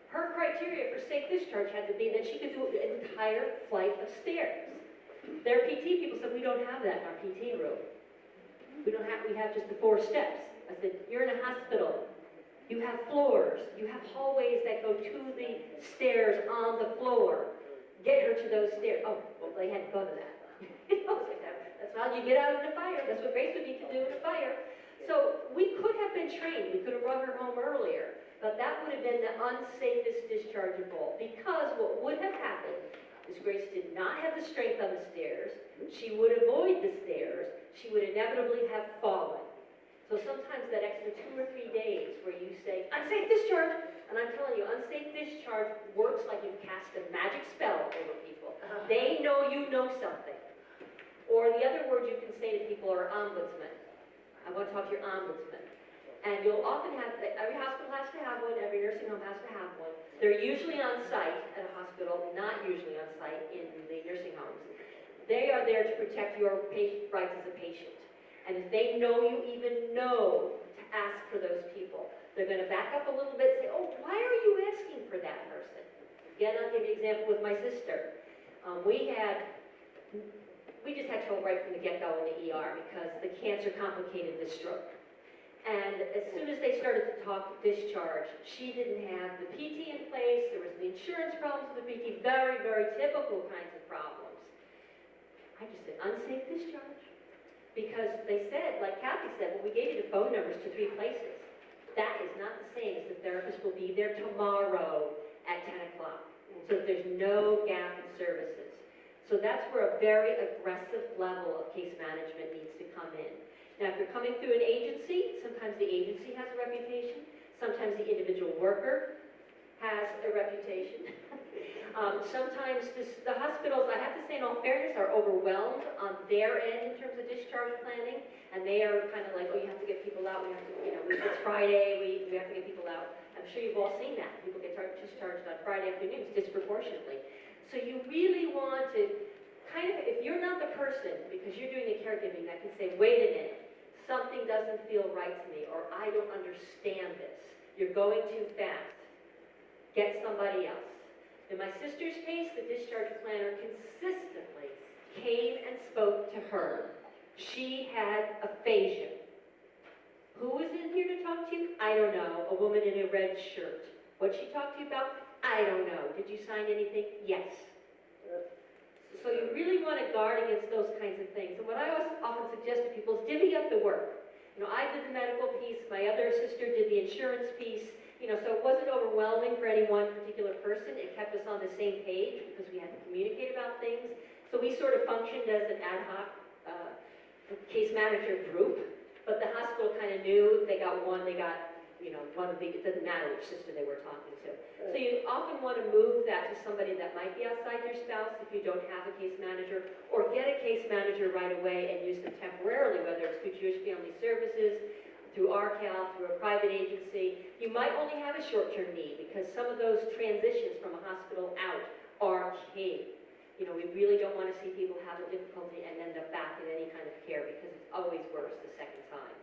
Her criteria for safe discharge had to be that she could do an entire flight of stairs. Their PT people said, we don't have that in our PT room. We have just the 4 steps. I said, you're in a hospital. You have floors. You have hallways that go to the stairs on the floor. Get her to those stairs. Oh, well, they hadn't thought of that. That's how you get out of the fire. That's what Grace would need to do in a fire. So we could have been trained. We could have brought her home earlier. But that would have been the unsafest discharge of all. Because what would have happened is Grace did not have the strength on the stairs. She would avoid the stairs. She would inevitably have fallen. So sometimes that extra 2 or 3 days where you say, unsafe discharge, and I'm telling you, unsafe discharge works like you've cast a magic spell over people. They know you know something. Or the other word you can say to people are ombudsman. I want to talk to your ombudsman. And you'll often have, every hospital has to have one, every nursing home has to have one. They're usually on site at a hospital, not usually on site in the nursing homes. They are there to protect your rights as a patient. And if they know you even know to ask for those people, they're going to back up a little bit and say, oh, why are you asking for that person? Again, I'll give you an example with my sister. We just had trouble right from the get-go in the ER because the cancer complicated the stroke. And as soon as they started to talk discharge, she didn't have the PT in place, there was the insurance problems with the PT, very, very typical kinds of problems. I just said, unsafe discharge. Because they said, like Kathy said, well, we gave you the phone numbers to 3 places. That is not the same as the therapist will be there tomorrow at 10 o'clock. So there's no gap in services. So that's where a very aggressive level of case management needs to come in. Now, if you're coming through an agency, sometimes the agency has a reputation, sometimes the individual worker has a reputation. Sometimes the hospitals, I have to say in all fairness, are overwhelmed on their end in terms of discharge planning, and they are kind of like, oh, you have to get people out, we have to, it's Friday, we have to get people out. I'm sure you've all seen that. People get discharged on Friday afternoons disproportionately. So you really want to kind of, if you're not the person, because you're doing the caregiving, that can say, wait a minute, something doesn't feel right to me, or I don't understand this. You're going too fast. Get somebody else. In my sister's case, the discharge planner consistently came and spoke to her. She had aphasia. Who was in here to talk to you? I don't know. A woman in a red shirt. What'd she talk to you about? I don't know. Did you sign anything? Yes. So you really want to guard against those kinds of things. And what I often suggest to people is divvy up the work. I did the medical piece, my other sister did the insurance piece, so it wasn't overwhelming for any one particular person. It kept us on the same page because we had to communicate about things. So we sort of functioned as an ad hoc case manager group, but the hospital kind of knew if they got one, they got one of the, it doesn't matter which sister they were talking to. So you often want to move that to somebody that might be outside your spouse if you don't have a case manager, or get a case manager right away and use them temporarily, whether it's through Jewish Family Services, through RCAL, through a private agency. You might only have a short-term need because some of those transitions from a hospital out are key. We really don't want to see people have a difficulty and end up back in any kind of care because it's always worse the second time.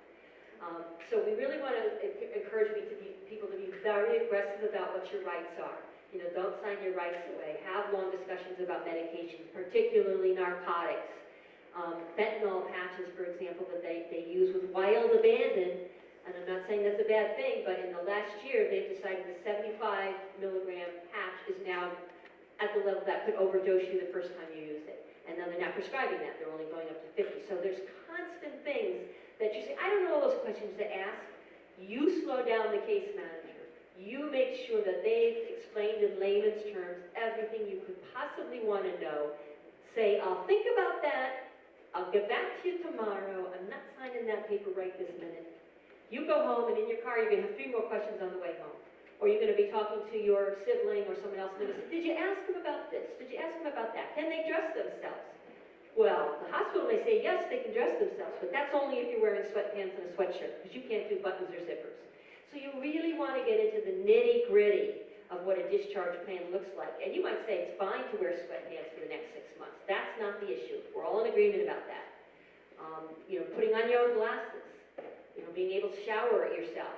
So we really want to encourage people to be very aggressive about what your rights are. Don't sign your rights away. Have long discussions about medications, particularly narcotics. Fentanyl patches, for example, that they use with wild abandon, and I'm not saying that's a bad thing, but in the last year they've decided the 75 milligram patch is now at the level that could overdose you the first time you use it. And then they're not prescribing that, they're only going up to 50. So there's constant things that you say, I don't know all those questions to ask. You slow down the case manager. You make sure that they've explained in layman's terms everything you could possibly want to know. Say, I'll think about that. I'll get back to you tomorrow. I'm not signing that paper right this minute. You go home, and in your car, you're going to have 3 more questions on the way home. Or you're going to be talking to your sibling or someone else, and they're going to say, did you ask them about this? Did you ask them about that? Can they dress themselves? Well, the hospital may say, yes, they can dress themselves, but that's only if you're wearing sweatpants and a sweatshirt, because you can't do buttons or zippers. So you really want to get into the nitty-gritty of what a discharge plan looks like. And you might say it's fine to wear sweatpants for the next 6 months. That's not the issue. We're all in agreement about that. Putting on your own glasses, being able to shower yourself.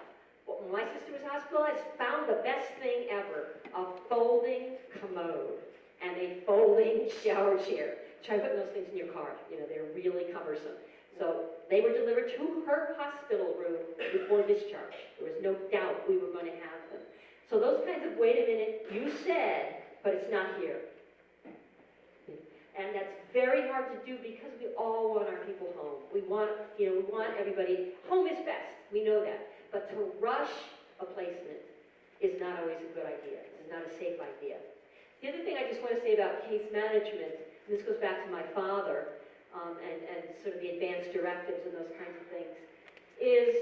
Well, when my sister was hospitalized, found the best thing ever, a folding commode and a folding shower chair. Try putting those things in your car. They're really cumbersome. So they were delivered to her hospital room before discharge. There was no doubt we were going to have them. So those kinds of, wait a minute, you said, but it's not here. And that's very hard to do because we all want our people home. We want everybody, home is best, we know that. But to rush a placement is not always a good idea. It's not a safe idea. The other thing I just want to say about case management, and this goes back to my father, and sort of the advanced directives and those kinds of things, is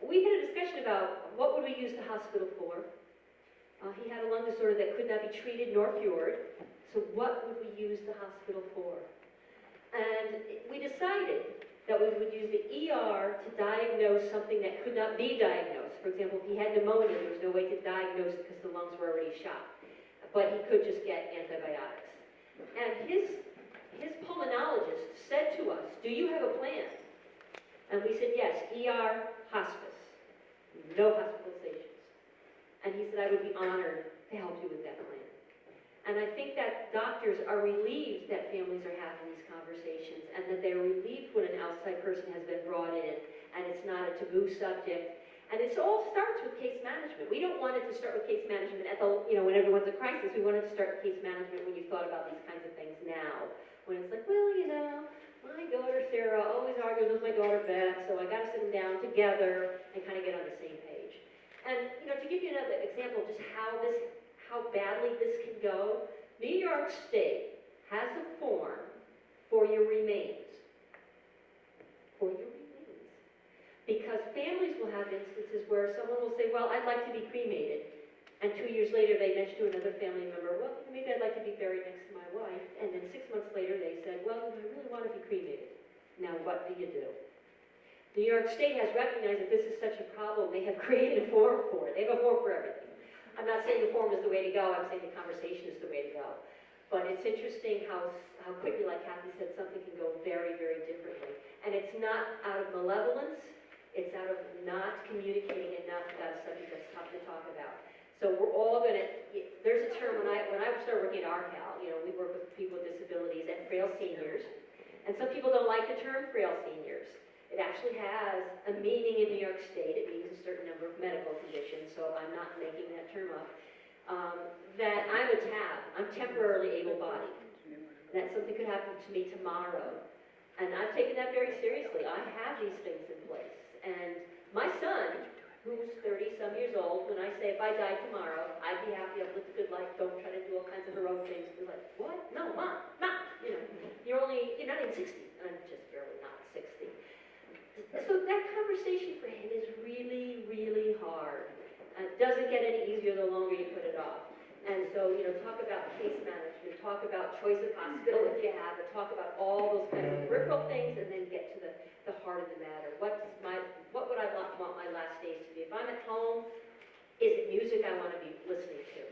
we had a discussion about what would we use the hospital for. He had a lung disorder that could not be treated nor cured, so what would we use the hospital for? And we decided that we would use the ER to diagnose something that could not be diagnosed. For example, if he had pneumonia, there was no way to diagnose it because the lungs were already shot. But he could just get antibiotics. And his pulmonologist said to us, do you have a plan? And we said, yes, ER, hospice, no hospitalizations. And he said, I would be honored to help you with that plan. And I think that doctors are relieved that families are having these conversations and that they're relieved when an outside person has been brought in and it's not a taboo subject. And it all starts with case management. We don't want it to start with case management at the, when everyone's a crisis. We want it to start with case management when you thought about these kinds of things now. When it's like, well, my daughter Sarah always argues with my daughter Beth, so I gotta sit them down together and kind of get on the same page. And, to give you another example of just how badly this can go, New York State has a form for your remains. For your remains. Because families will have instances where someone will say, well, I'd like to be cremated. And 2 years later, they mention to another family member, well, maybe I'd like to be buried next to my wife. And then 6 months later, they said, well, I really want to be cremated. Now, what do you do? New York State has recognized that this is such a problem. They have created a form for it. They have a form for everything. I'm not saying the form is the way to go. I'm saying the conversation is the way to go. But it's interesting how quickly, like Kathy said, something can go very, very differently. And it's not out of malevolence. It's out of not communicating enough about a subject that's tough to talk about. So we're all going to, there's a term, when I started working at RCAL, we work with people with disabilities and frail seniors. And some people don't like the term frail seniors. It actually has a meaning in New York State. It means a certain number of medical conditions, so I'm not making that term up. That I'm a TAB. I'm temporarily able-bodied. That something could happen to me tomorrow. And I've taken that very seriously. I have these things in place. And my son, who's 30-some years old, when I say if I die tomorrow, I'd be happy, I've lived a good life, don't try to do all kinds of heroic things. He's like, what? No, Mom, you're not even 60. And I'm just barely not 60. So that conversation for him is really, really hard. It doesn't get any easier the longer you put it off. And so, talk about case management, talk about choice of hospital if you have it, talk about all those kinds of peripheral things, and then get to the heart of the matter. What would I want my last days to be? If I'm at home, is it music I want to be listening to?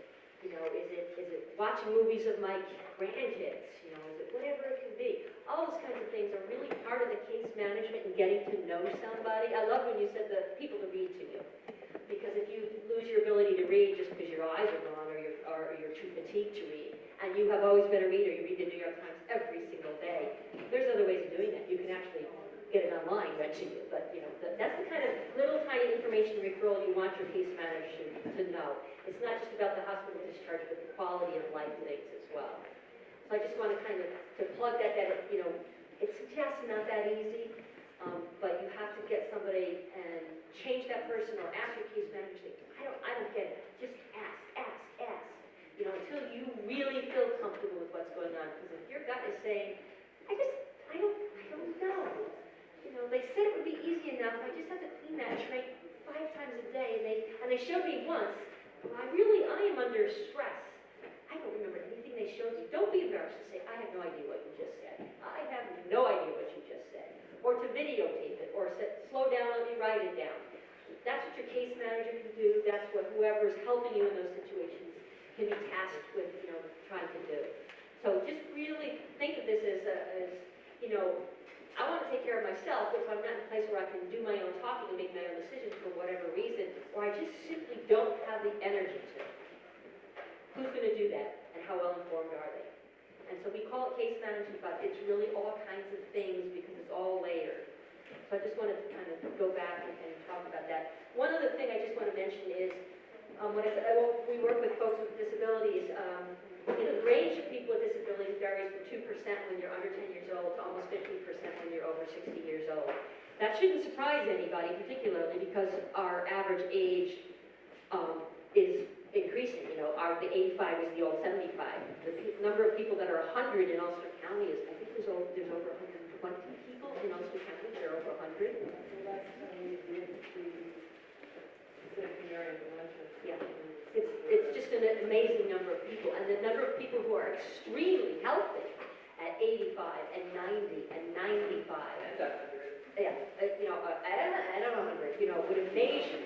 Is it watching movies of my grandkids? Is it whatever it can be? All those kinds of things are really part of the case management and getting to know somebody. I love when you said the people to read to you. Because if you lose your ability to read just because your eyes are gone or you're too fatigued to read, and you have always been a reader, you read the New York Times every single day, there's other ways of doing that. You can actually get it online, read to you. But, that's the kind of little tiny information referral you want your case manager to know. It's not just about the hospital discharge, but the quality of life things as well. So I just want to kind of plug that it's just not that easy, but you have to get somebody and change that person or ask your case manager, say, I don't get it. Just ask. Until you really feel comfortable with what's going on. Because if your gut is saying, I don't know. They said it would be easy enough. I just have to clean that tray 5 times a day, and they showed me once. Well, I am under stress. I don't remember anything they showed me. Don't be embarrassed to say, I have no idea what you just said. I have no idea what you just said. Or to videotape it, or slow down, let me write it down. That's what your case manager can do. That's what whoever's helping you in those situations can be tasked with, trying to do. So just really think of this as I want to take care of myself if I'm not in a place where I can do my own talking and make my own decisions for whatever reason, or I just simply don't have the energy to. Who's going to do that, and how well informed are they? And so we call it case management, but it's really all kinds of things because it's all layered. So I just wanted to kind of go back and talk about that. One other thing I just want to mention is, when I said we work with folks with disabilities, the range of people with disabilities varies from 2% when you're under 10 years old to almost 15% when you're over 60 years old. That shouldn't surprise anybody, particularly because our average age is increasing. The 85 is the old 75. The number of people that are 100 in Ulster County is, I think there's over 120 people in Ulster County that are over 100. Yeah. It's just an amazing number of people, and the number of people who are extremely healthy at 85 and 90 and 95. Yeah, I don't know 100. Would amaze you.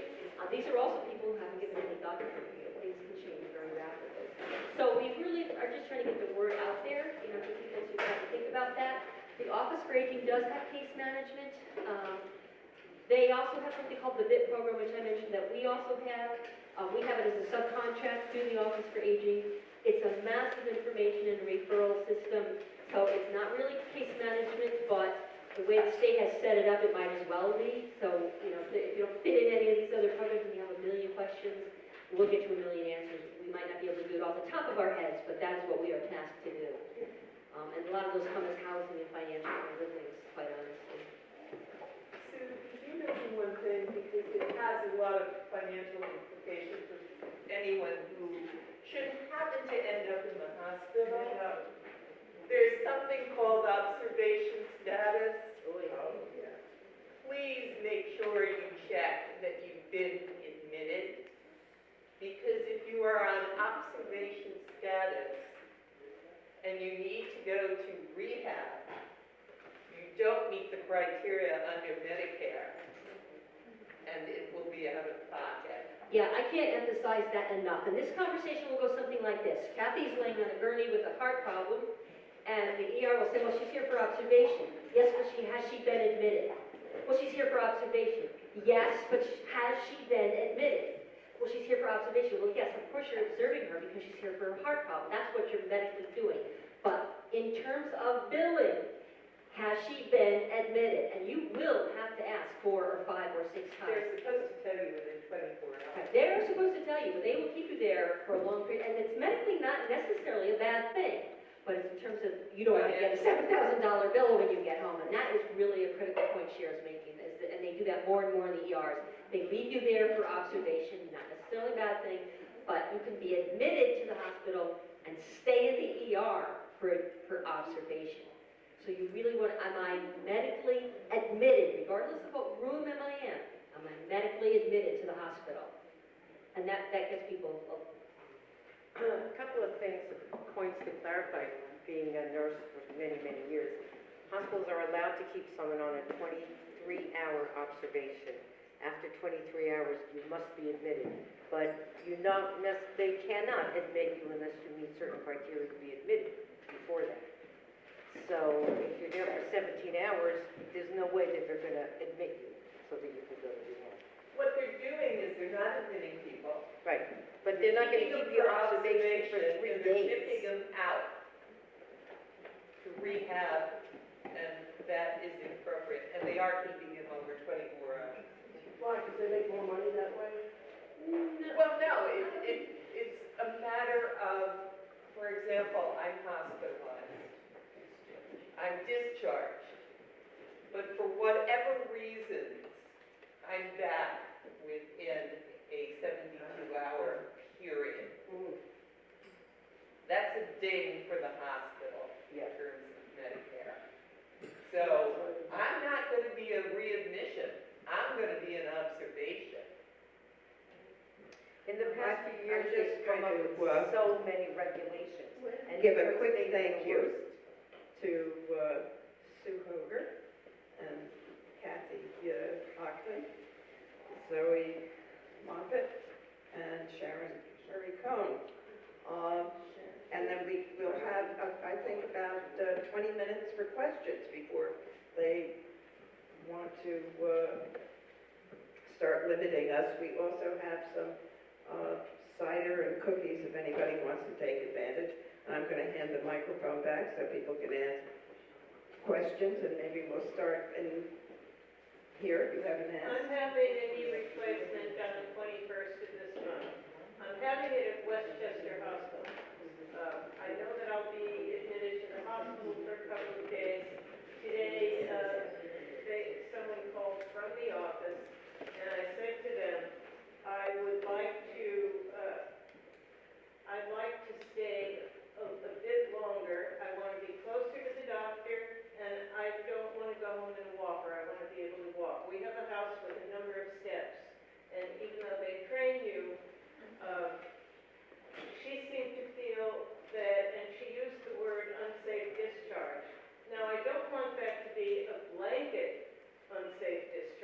These are also people who haven't given any thought to things can change very rapidly. So we really are just trying to get the word out there, to people who have to think about that. The Office for Aging does have case management. They also have something called the BIP program, which I mentioned that we also have. We have it as a subcontract through the Office for Aging. It's a massive information and referral system, so it's not really case management, but the way the state has set it up, it might as well be. So, if you don't fit in any of these other programs and you have a million questions, we'll get you a million answers. We might not be able to do it off the top of our heads, but that is what we are tasked to do. And a lot of those come as housing and financial and other things, quite honestly. Sue, could you mention one thing, because it has a lot of financial implications for anyone who should happen to end up in the hospital. There's something called observation status. Please make sure you check that you've been admitted, because if you are on observation status and you need to go to rehab, you don't meet the criteria under Medicare, and it will be out of pocket. Yeah, I can't emphasize that enough. And this conversation will go something like this. Kathy's laying on a gurney with a heart problem, and the ER will say, well, she's here for observation. Yes, but has she been admitted? Well, she's here for observation. Yes, but has she been admitted? Well, she's here for observation. Well, yes, of course you're observing her because she's here for a heart problem. That's what you're medically doing. But in terms of billing, has she been admitted? And you will have to ask 4 or 5 or 6 times. They're supposed to tell you within 24 hours. They're supposed to tell you, but they will keep you there for a long period, and it's medically not necessarily a bad thing, but it's in terms of, you don't want to get a $7,000 bill when you get home, and that is really a critical point Cher's making, and they do that more and more in the ERs. They leave you there for observation, not necessarily a bad thing, but you can be admitted to the hospital and stay in the ER for observation. So you really want, am I medically admitted, regardless of what room am I in? Am I medically admitted to the hospital? And that gets people. A couple of things, points to clarify, being a nurse for many, many years. Hospitals are allowed to keep someone on a 23-hour observation. After 23 hours, you must be admitted. But they cannot admit you unless you meet certain criteria to be admitted before that. So if you're there for 17 hours, there's no way that they're going to admit you so that you can go to rehab. What they're doing is they're not admitting people. Right, but they're not going to keep you observation for 3 and they're days. shipping them out to rehab, and that is inappropriate. And they are keeping them over 24 hours. Why, because they make more money that way? Well, no, it's a matter of, for example, I'm hospitalized. I'm discharged. But for whatever reason, I'm back within a 72-hour period. That's a ding for the hospital in terms of Medicare. So I'm not going to be a readmission. I'm going to be an observation. In the past few years, I'm just they've come up going with to, so many regulations. And give New a York quick State is thank the you worst. to Sue Hoger and Kathy Hockman, Zoe Moffett, and Sherry Cohn. And then we'll have, I think, about 20 minutes for questions before they want to start limiting us. We also have some cider and cookies if anybody wants to take advantage. And I'm going to hand the microphone back so people can ask questions, and maybe we'll start in here if you haven't asked. I'm having a knee replacement on the 21st of this month. I'm having it at Westchester Hospital. I know that I'll be admitted to the hospital for a couple of days. Today, someone called from the office, and I said to them, I'd like to stay a bit longer. I want to be closer to the doctor, and I don't want to go home in a walker. I want to be able to walk. We have a house with a number of steps, and even though they train you, she seemed to feel that, and she used the word unsafe discharge. Now, I don't want that to be a blanket unsafe discharge.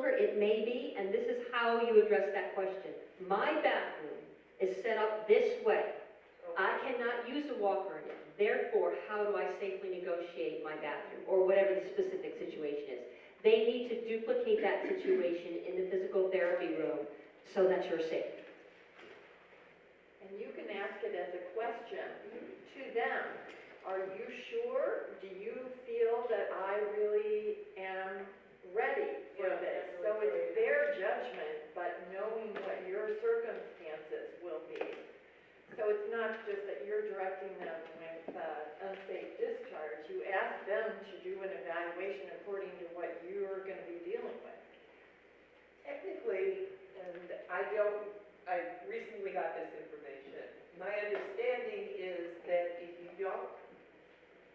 longer? It may be, and this is how you address that question. My bathroom is set up this way. I cannot use a walker in it. Therefore, how do I safely negotiate my bathroom, or whatever the specific situation is? They need to duplicate that situation in the physical therapy room so that you're safe. And you can ask it as a question to them. Are you sure? Do you feel that I really am ready for this? So it's their judgment, but knowing what your circumstances will be. So it's not just that you're directing them with unsafe discharge. You ask them to do an evaluation according to what you're going to be dealing with. Technically, and I recently got this information. My understanding is that if you don't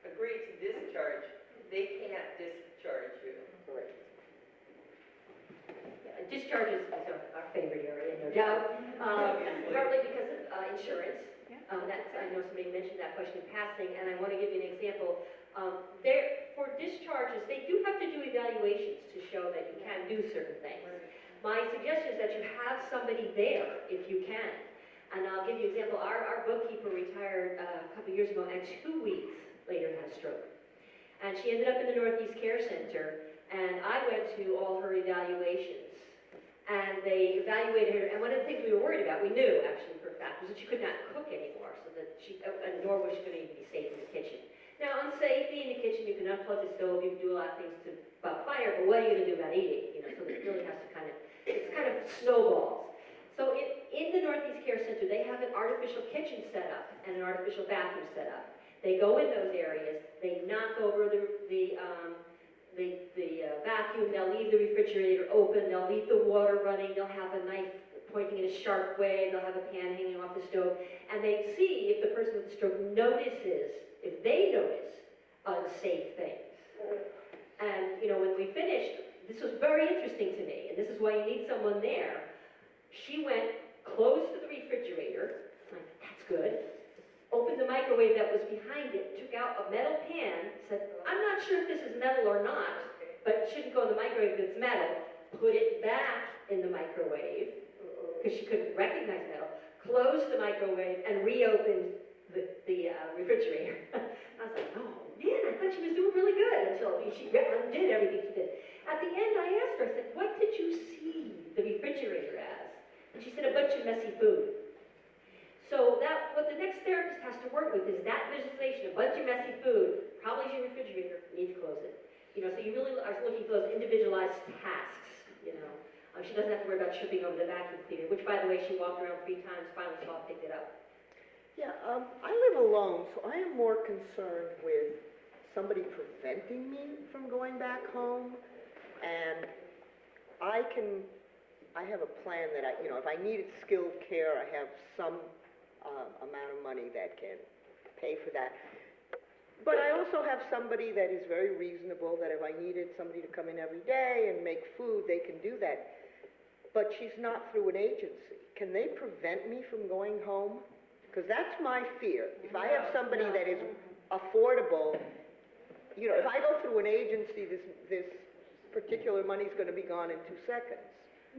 agree to discharge, they can't discharge you. Correct. Discharge is our favorite area, no doubt. Obviously. Partly because of insurance. I know somebody mentioned that question in passing, and I want to give you an example. For discharges, they do have to do evaluations to show that you can do certain things. My suggestion is that you have somebody there if you can. And I'll give you an example. Our bookkeeper retired a couple years ago, and 2 weeks later had a stroke. And she ended up in the Northeast Care Center, and I went to all her evaluations. And they evaluated her, and one of the things we were worried about, we knew actually for a fact, was that she could not cook anymore, so that and nor was she going to even be safe in the kitchen. Now, on safety in the kitchen, you can unplug the stove, you can do a lot of things about fire, but what are you going to do about eating? So it really has to it's kind of snowballs. So in the Northeast Care Center, they have an artificial kitchen set up and an artificial bathroom set up. They go in those areas, they knock over the vacuum, they'll leave the refrigerator open, they'll leave the water running, they'll have a knife pointing in a sharp way, they'll have a pan hanging off the stove, and they see if the person with the stroke notices, if they notice unsafe things. And, when we finished, this was very interesting to me, and this is why you need someone there. She went close to the refrigerator, like, that's good, opened the microwave that was behind it, took out a metal pan, said, I'm not sure if this is metal or not, but it shouldn't go in the microwave if it's metal. Put it back in the microwave, because she couldn't recognize metal, closed the microwave, and reopened the refrigerator. I was like, oh man, I thought she was doing really good until she undid everything she did. At the end, I asked her, I said, what did you see the refrigerator as? And she said, a bunch of messy food. So what the next therapist has to work with is that visualization, a bunch of messy food, probably is your refrigerator, you need to close it. So you really are looking for those individualized tasks, She doesn't have to worry about tripping over the vacuum cleaner, which, by the way, she walked around 3 times, finally saw it, picked it up. Yeah, I live alone, so I am more concerned with somebody preventing me from going back home. And I have a plan that if I needed skilled care, I have some amount of money that can pay for that. But I also have somebody that is very reasonable, that if I needed somebody to come in every day and make food, they can do that. But she's not through an agency. Can they prevent me from going home? Because that's my fear. If I have somebody that is affordable, if I go through an agency, this particular money's going to be gone in 2 seconds.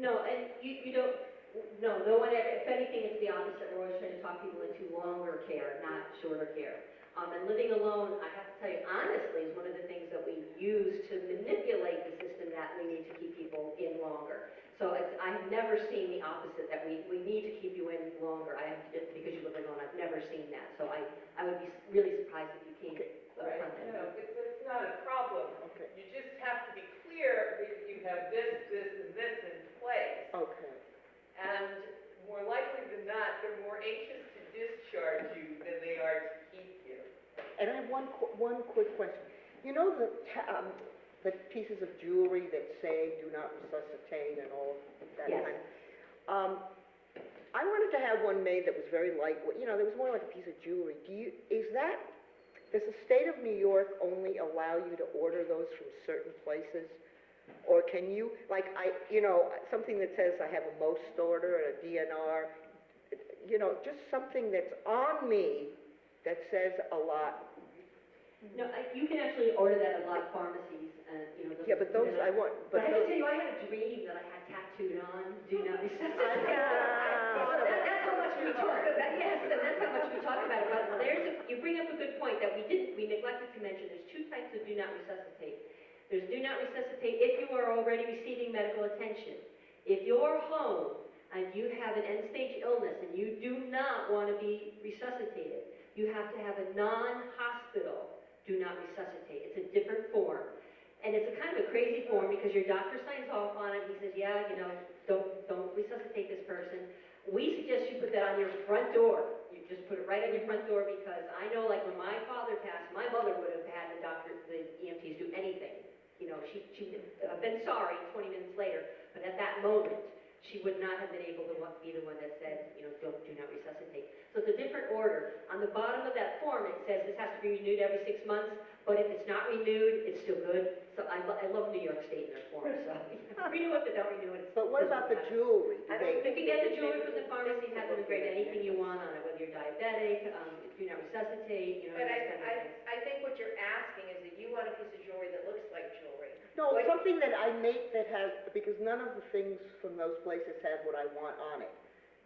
No, and you don't, no one, if anything, it's the opposite. We're always trying to talk people into longer care, not shorter care. And living alone, I have to tell you, honestly, is one of the things that we use to manipulate the system that we need to keep people in longer. So I have never seen the opposite, that we need to keep you in longer. Because you live alone, I've never seen that. So I would be really surprised if you came Right. from that. No, it's not a problem. Okay. You just have to be clear that you have this, and this in place. Okay. And more likely than not, they're more anxious to discharge you than they are to keep you. And I have one quick question. You know the pieces of jewelry that say "do not resuscitate" and all that Yes. kind of. I wanted to have one made that was very lightweight. There was more like a piece of jewelry. Does the state of New York only allow you to order those from certain places? Or can you, something that says I have a most order and a DNR, just something that's on me that says a lot. No, you can actually order that at a lot of pharmacies, and, you know. Yeah, but those, I want, But I have to those. tell you, I had a dream that I had tattooed on, do not resuscitate. thought about That's how much we talk about, yes, and that's how much we talk about it, but you bring up a good point that we neglected to mention, there's two types of do not resuscitate. There's do not resuscitate if you are already receiving medical attention. If you're home and you have an end-stage illness and you do not want to be resuscitated, you have to have a non-hospital do not resuscitate. It's a different form. And it's a kind of a crazy form because your doctor signs off on it. He says, yeah, you know, don't resuscitate this person. We suggest you put that on your front door. You just put it right on your front door because I know, like, when my father passed, my mother would have had the EMTs do anything. You know, she would have been sorry 20 minutes later, but at that moment, she would not have been able to be the one that said, you know, do not resuscitate. So it's a different order. On the bottom of that form, it says this has to be renewed every 6 months, but if it's not renewed, it's still good. So I love New York State in their forms, so renew it, but don't renew it. But what about the jewelry? Do they, You can get the jewelry from the pharmacy, have them engrave anything you want on it, whether you're diabetic, do not resuscitate, you know. But those kind of things. I think what you're asking is that you want a piece of jewelry that looks like jewelry. no, something that I make that has, because none of the things from those places have what I want on it.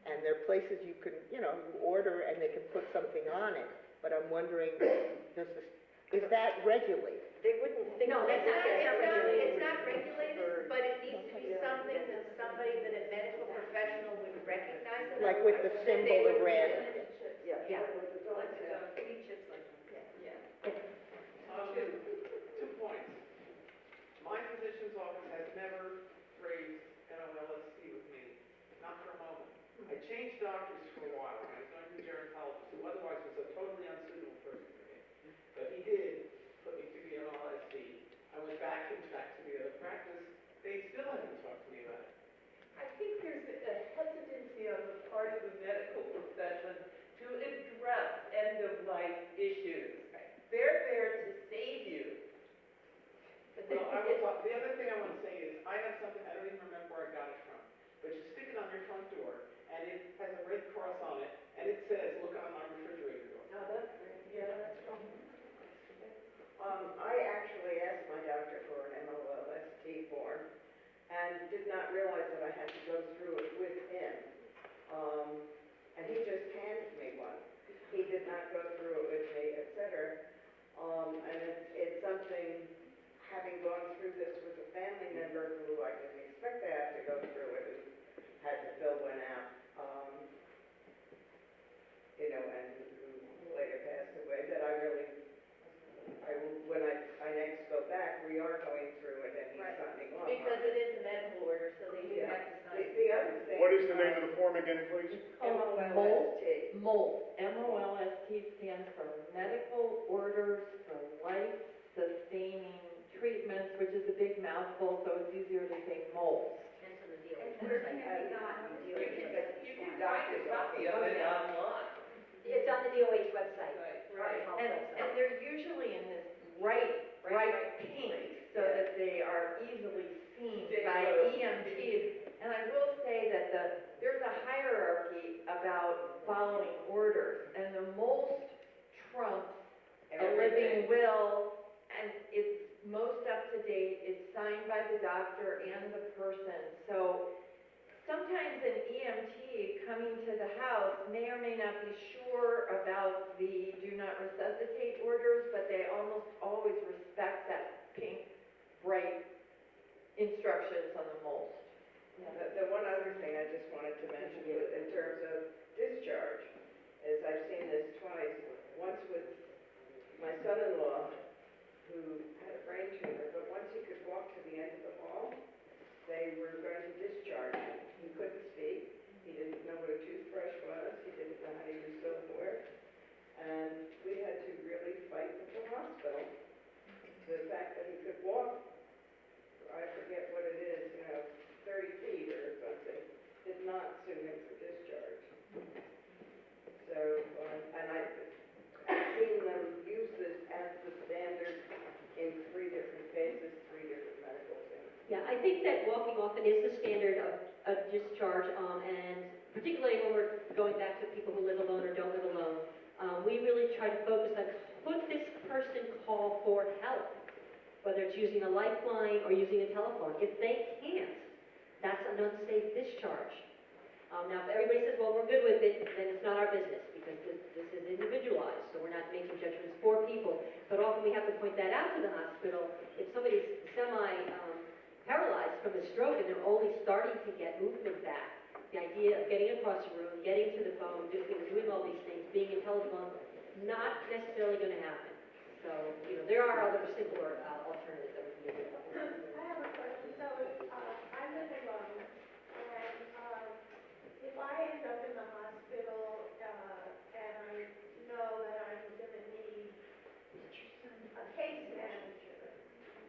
And there are places you can, you know, you order and they can put something on it. But I'm wondering, is that regulated? They wouldn't think. No, It's that's not regulated, but it needs to be something that somebody, that a medical professional would recognize. it. Like with the That they symbol, the would red. Yeah. Yeah. Like three chips like that. Yeah. Two points. My physician's office has never raised NOLST with me, not for a moment. I changed doctors for a while, and I was going to a gerontologist, who otherwise was a totally unsuitable person for me. But he did put me through the NOLST. I went back to the other practice. They still haven't talked to me about it. I think there's a hesitancy on the part of the medical profession to address end-of-life issues. They're there to save you. Well, the other thing I want to say is, I have something, I don't even remember where I got it from, but you stick it on your front door, and it has a red cross on it, and it says, look on my refrigerator door. Oh, that's great. Yeah, that's wrong. I actually asked my doctor for an MOLST form and did not realize that I had to go through it with him. And he just handed me one. He did not go through it with me, et cetera. And it's something, having gone through this with a family member who I didn't expect to have to go through it, who had to fill one out, you know, and who later passed away, that when I next go back, we are going through it and he's Right. signing off. Because it is a medical order, so they do have to sign. The other thing. What is the name of the form again, please? MOLST. MOLST, M-O-L-S-T stands for Medical Orders for Life-Sustaining Treatments, which is a big mouthful, so it's easier to say MOLST. That's on the deal. You can find a copy of it online. It's on the DOH website. Right. Health And website. they're usually in this bright pink, so that they are easily seen by EMTs. And I will say that there's a hierarchy about following orders, and the most trumps a living will, and it's most up to date, it's signed by the doctor and the person. So sometimes an EMT coming to the house may or may not be sure about the do not resuscitate orders, but they almost always respect that pink, bright instructions on the most. The one other thing I just wanted to mention was in terms of discharge, is I've seen this twice. Once with my son-in-law, who had a brain tumor, but once he could walk to the end of the hall, they were going to discharge him. He couldn't speak, he didn't know what a toothbrush was, he didn't know how to use silverware, and we had to really fight with the hospital. The fact that he could walk, I forget what it is, 30 feet or something, did not suit him for discharge. So, and I've seen them use this as the standard in 3 different cases, 3 different medical things. Yeah, I think that walking often is the standard of discharge, and particularly when we're going back to people who live alone or don't live alone, we really try to focus on could this person call for help? Whether it's using a lifeline or using a telephone. If they can't, that's an unsafe discharge. Now, if everybody says, well, we're good with it, then it's not our business, because this is individualized, so we're not making judgments for people. But often we have to point that out to the hospital. If somebody's paralyzed from a stroke and they're only starting to get movement back, the idea of getting across the room, getting to the phone, doing all these things, being in telephone, not necessarily going to happen. So, there are other simpler alternatives that we can do. I have a question. So, I live alone, and if I end up in the hospital and I know that I'm going to need a case manager,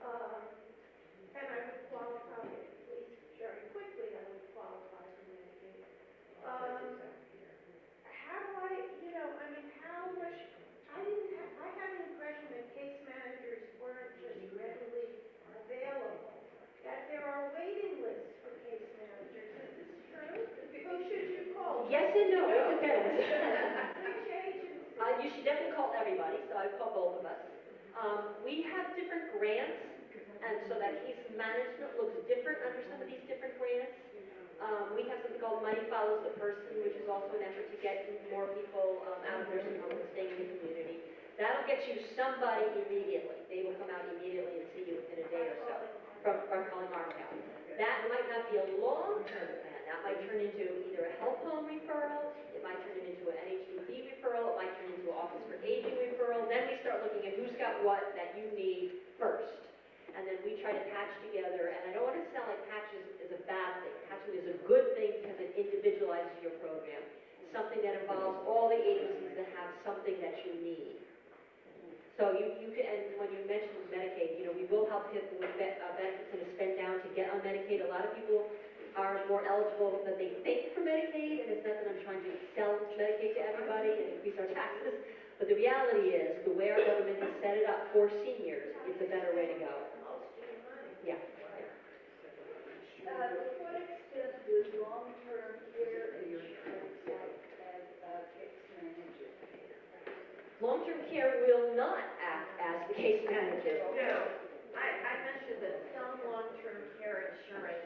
and I would qualify, at least very quickly, I would qualify for Medicaid. How do how much, I had an impression that case managers weren't just readily available, that there are waiting lists for case managers. Is this true? Who should you call? Yes and no, it depends. Which agency? You should definitely call everybody, so I'd call both of us. We have different grants, and so that case management looks different under some of these different grants. We have something called Money Follows the Person, which is also an effort to get more people out of nursing homes and staying in the community. That'll get you somebody immediately. They will come out immediately and see you within a day or so from calling our town. That might not be a long-term plan. That might turn into either a health home referral, it might turn into an NHDP referral, it might turn into an Office for Aging referral. Then we start looking at who's got what that you need first. And then we try to patch together, and I don't want it to sound like patches is a bad thing. Patching is a good thing because it individualizes your program. Something that involves all the agencies that have something that you need. So you can, and when you mentioned Medicaid, we will help people with benefits and a spend down to get on Medicaid. A lot of people are more eligible than they think for Medicaid, and it's not that I'm trying to sell Medicaid to everybody and increase our taxes, but the reality is, the way our government has set it up for seniors, it's a better way to go. Yeah. To what extent does long-term care insurance act as a case manager? Long-term care will not act as the case manager. No, I mentioned that some long-term care insurance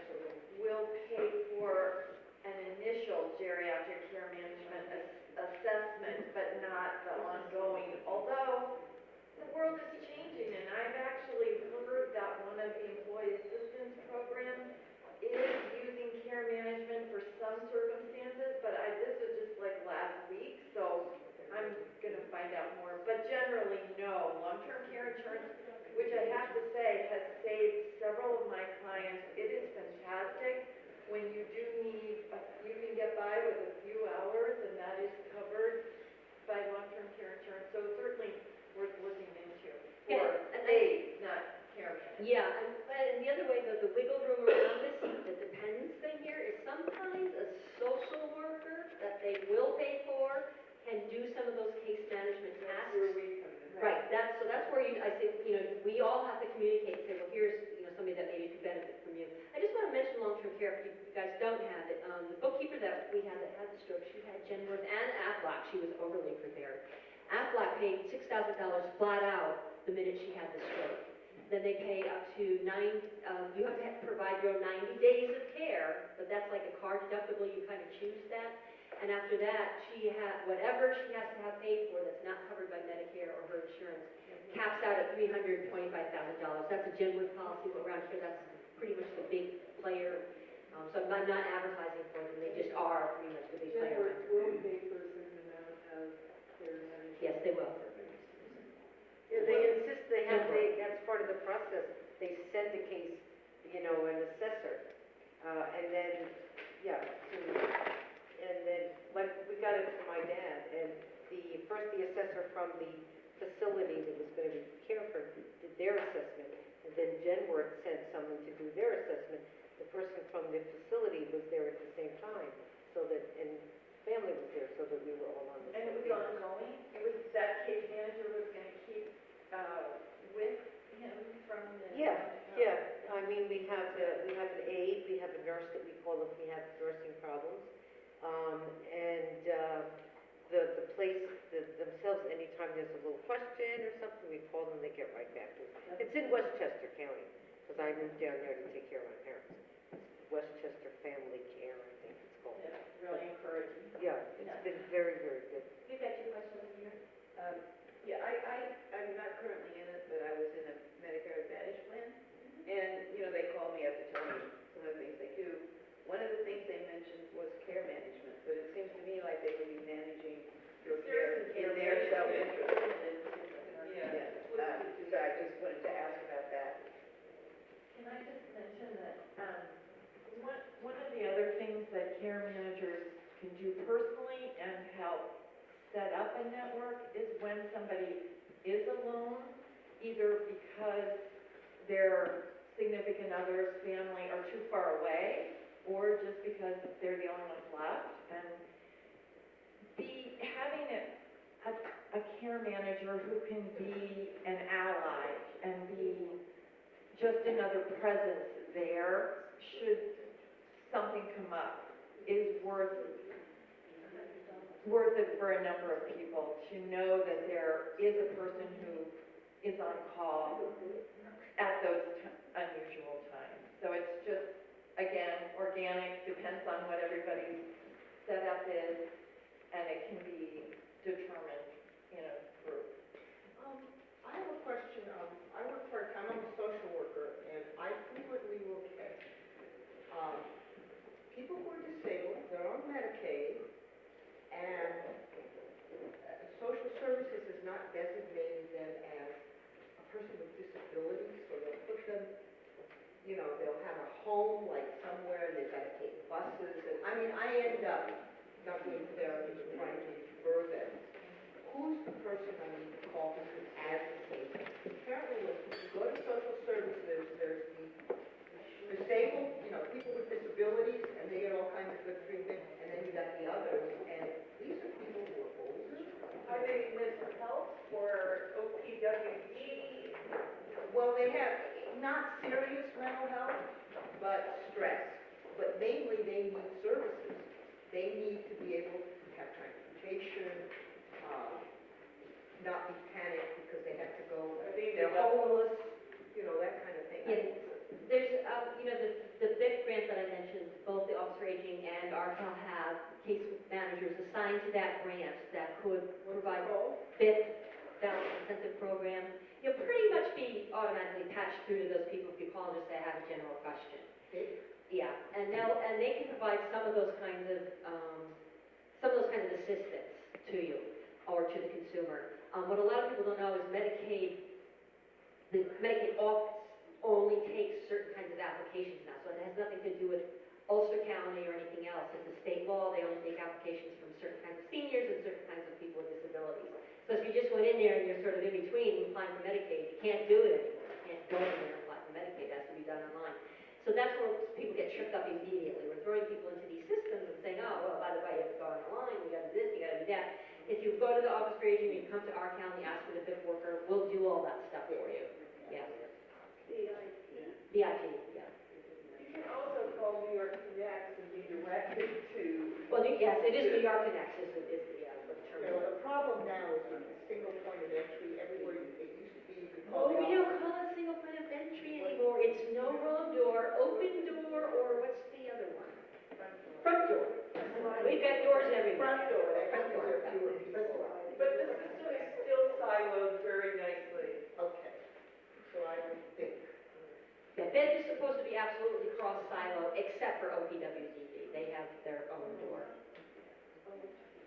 will pay for an initial geriatric care management assessment, but not the ongoing. Although the world is changing, and I've actually heard that one of the employee assistance programs is using care management for some circumstances, but this was just like last week, so I'm going to find out more. But generally, no. Long-term care insurance, which I have to say has saved several of my clients. It is fantastic. When you do need, you can get by with a few hours, and that is covered by long-term care insurance. So certainly worth looking into for aides, not care management. Yeah, and the other way, the wiggle room around this, the dependence thing here, is sometimes a social worker that they will pay for can do some of those case management tasks. Where we come in. Right, that's where I say, we all have to communicate and say, well, here's, somebody that maybe could benefit from you. I just want to mention long-term care, if you guys don't have it. The bookkeeper that we had that had the stroke, she had Genworth and Aflac. She was overly prepared. Aflac paid $6,000 flat out the minute she had the stroke. Then they pay up to you have to provide your 90 days of care, but that's like a car deductible, you kind of choose that. And after that, she had, whatever she has to have paid for that's not covered by Medicare or her insurance, caps out at $325,000. That's a Genworth policy, but around here, that's pretty much the big player. So I'm not advertising for them, they just are pretty much the big player. Genworth will pay for a certain amount of care management. Yes, they will. Yeah, they insist that's part of the process. They send the case, an assessor. And then, and then, like, we got it from my dad, and the assessor from the facility that was going to care for him did their assessment, and then Genworth sent someone to do their assessment. The person from the facility was there at the same time, and family was there, so that we were all on the And same it was page. ongoing? It was that case manager was going to keep with him from the... Yeah. I mean, we have an aide, we have a nurse that we call if we have nursing problems. the place themselves, anytime there's a little question or something, we call them, they get right back to us. It's in Westchester County, because I moved down there to take care of my parents. It's Westchester Family Care, I think it's called. Yeah, really encouraging. Yeah, it's been very, very good. We've got two questions here. Yeah, I'm not currently in it, but I was in a Medicare Advantage plan. And, you know, they call me up to tell me some of the things they do. One of the things they mentioned was care management, but it seems to me like they would be managing your care in their self-interest. Yeah. So I just wanted to ask about that. Can I just mention that, one of the other things that care managers can do personally and help set up a network is when somebody is alone, either because their significant other's family are too far away, or just because they're the only ones left, and having a care manager who can be an ally and be just another presence there, should something come up, is worth it for a number of people to know that there is a person who is on call at those unusual times. So it's just, again, organic, depends on what everybody's setup is, and it can be determined in a group. I have a question. I work part-time, I'm a social worker, and I frequently will catch people who are disabled, they're on Medicaid, and social services has not designated them as a person with disabilities, so they'll put them, you know, they'll have a home like somewhere, and they've got to take buses, and I mean, I end up not doing therapy, but trying to refer them. Who's the person I need to call who can advocate? Apparently, when you go to social services, there's the disabled, you know, people with disabilities, and they get all kinds of good treatment, and then you got the others, and these are people who are older. Are they mental health or OPWD? Well, they have not serious mental health, but stress. But mainly, they need services. They need to be able to have transportation, not be panicked because they have to go, they're homeless, you know, that kind of thing. Yes, there's, you know, the BIC grant that I mentioned, both the Office for Aging and RCAL have case managers assigned to that grant that could provide BIC, Balance Incentive Program. You'll pretty much be automatically patched through to those people if you call and just say, I have a general question. Yeah, and they can provide some of those kinds of assistance to you or to the consumer. What a lot of people don't know is Medicaid, the Medicaid office only takes certain kinds of applications now, so it has nothing to do with Ulster County or anything else. It's a state law, they only take applications from certain kinds of seniors and certain kinds of people with disabilities. So if you just went in there and you're sort of in between applying for Medicaid, you can't do it anymore. You can't go in there and apply for Medicaid, it has to be done online. So that's where people get tripped up immediately. We're throwing people into these systems and saying, oh, well, by the way, you have to go online, you gotta do this, you gotta do that. If you go to the Office for Aging, you come to our county, ask for the BIC worker, we'll do all that stuff for you. Yeah. BIP, yeah. You can also call New York Connect and be directed to. Well, yes, it is New York Connect is the term. You know, the problem now is a single point of entry everywhere. It used to be, you could Oh, call the we don't office. call it single point of entry anymore. It's no wrong door, open door, or what's the other one? Front door. We've got doors everywhere. Front door, that Front door. gives you fewer people. But the system is still siloed very nicely. Okay, so I would think. Yeah, BIC is supposed to be absolutely cross-silo, except for OPWDD. They have their own door.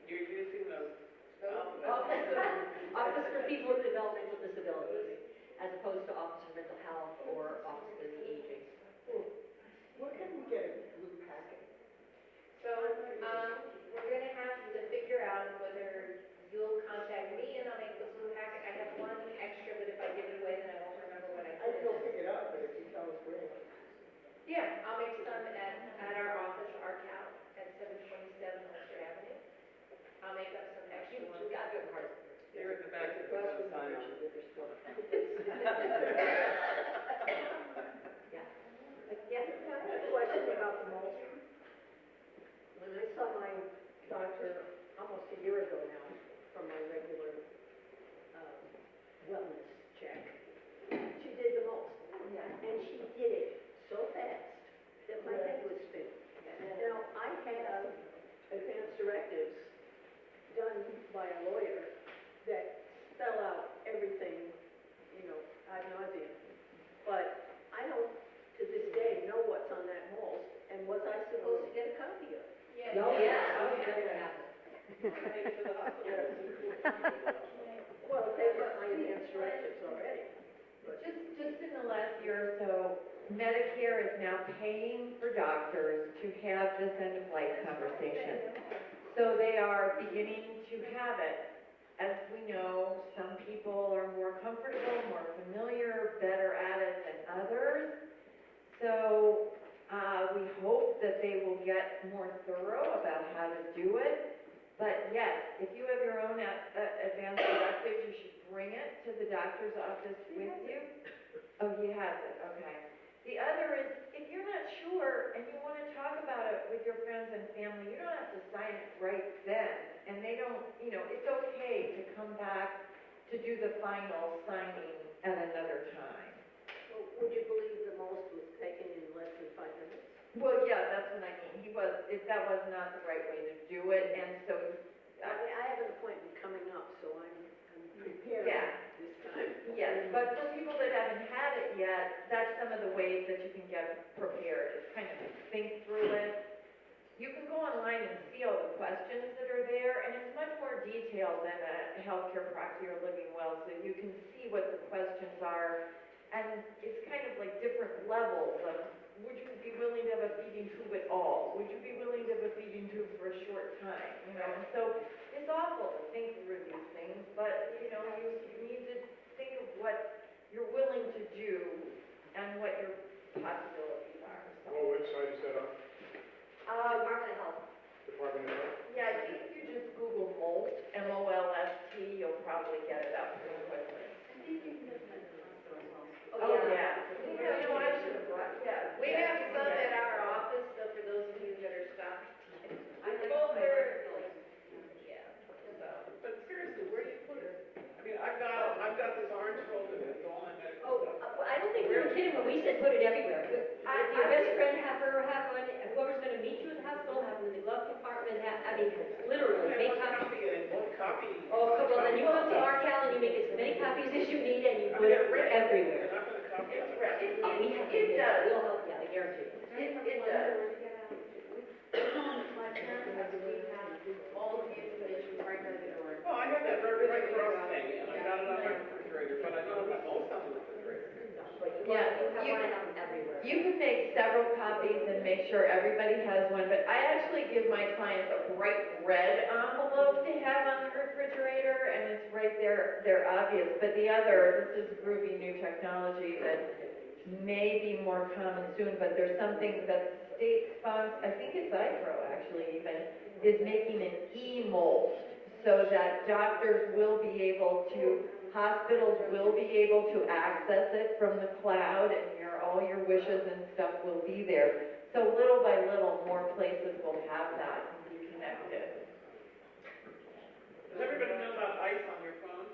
You're using those. Office for People with Developmental Disabilities, as opposed to Office for Mental Health or Office for the Aging. get a copy of. Yeah, oh, you definitely have it. Well, they've got my advanced directives already. Just in the last year or so, Medicare is now paying for doctors to have this end-of-life conversation. So they are beginning to have it. As we know, some people are more comfortable, more familiar, better at it than others. So we hope that they will get more thorough about how to do it. But yes, if you have your own advanced directives, you should bring it to the doctor's office with you. Oh, he has it, okay. The other is, if you're not sure and you want to talk about it with your friends and family, you don't have to sign it right then. And they don't, it's okay to come back to do the final signing at another time. Well, would you believe the most was taken in less than 5 minutes? Well, yeah, that's what I mean. That was not the right way to do it, and so. I have an appointment coming up, so I'm prepared Yeah. this time. Yes, but for people that haven't had it yet, that's some of the ways that you can get prepared, is kind of think through it. You can go online and see all the questions that are there, and it's much more detailed than a healthcare proxy or living well, so you can see what the questions are, and it's kind of like different levels of, would you be willing to have a feeding tube at all? Would you be willing to have a feeding tube for a short time? And so it's awful to think through these things, but, you need to think of what you're willing to do and what your possibilities are. So, What website is that on? Department of Health. Department of Health? yeah, I think if you just Google MOLST, M-O-L-S-T, you'll probably get it up pretty quickly. Oh, yeah. I should have brought, yeah. We have some at our office, so for those of you that are stopping. Well, they're, yeah, so. But seriously, where do you put it? I mean, I've got this orange folder that's all my medical stuff. I don't think we were kidding when we said put it everywhere. If your best friend have one, whoever's gonna meet you at the hospital, have them in the glove compartment, literally, make copies. Copy. Oh, well, then you come to our and you make as many copies as you need and you put it everywhere. I'm not gonna copy it. It does. We'll help you, I guarantee you. It does. All of the information right by the door. Well, I have that right across thing, and I got it on my refrigerator, but I don't have most on the refrigerator. Yeah, You have one everywhere. you can make several copies and make sure everybody has one, but I actually give my clients a bright red envelope to have on the refrigerator, and it's right there, they're obvious. But the other, this is groovy new technology that may be more common soon, but there's something that state sponsors, I think it's ICRO actually even, is making an e-mold so that doctors will be able to, hospitals will be able to access it from the cloud, and all your wishes and stuff will be there. So little by little, more places will have that and be connected. Does everybody know about ICE on your phone?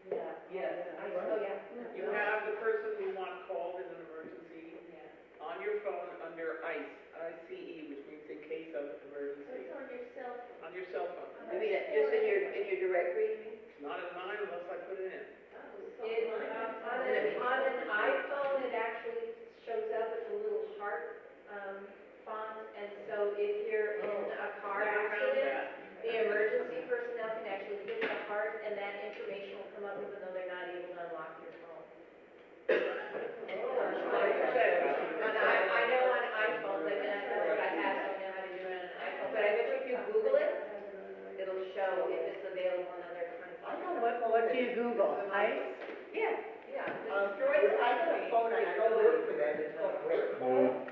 Yeah. Yes. Oh, yeah. You have the person who wants called in an emergency on your phone under ICE, I-C-E, which means in case of emergency. It's on your cell. On your cell phone. I mean, just in your directory, you mean? It's not in mine unless I put it in. On an iPhone, it actually shows up as a little heart font, and so if you're in a car accident, the emergency personnel can actually hit the heart, and that information will come up even though they're not able to unlock your phone. I know on iPhones, that's what I have, so I know how to do it on an iPhone, but I bet you if you Google it, it'll show if it's available on other kinds of. I don't know, what do you Google? ICE? Yeah. I got a phone, and I don't work for them, it's called Great Call,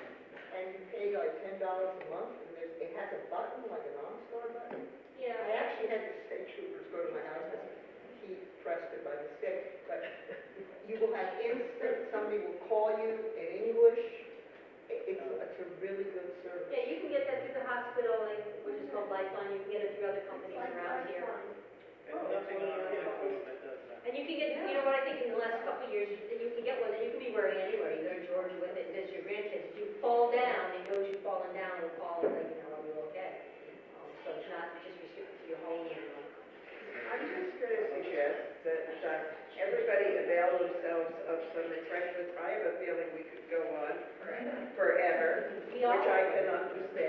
and you pay like $10 a month, and it has a button, like an OnStar button. Yeah. I actually had the state troopers go to my house, and he pressed it by mistake, but you will have instant, somebody will call you in English. It's a really good service. Yeah, you can get that through the hospital, which is called Lifeline, you can get it through other companies around here. There's nothing on my phone that does that. And you can get, what I think in the last couple of years, you can get one that you can be wearing anywhere, you go to Georgia with it, there's your grandkids, if you fall down, it knows you've fallen down, it'll call and let you know, are you okay? So it's not just restricted to your home. I'm just going to suggest that everybody avail themselves of some refreshments. I have a feeling we could go on forever, which I can understand.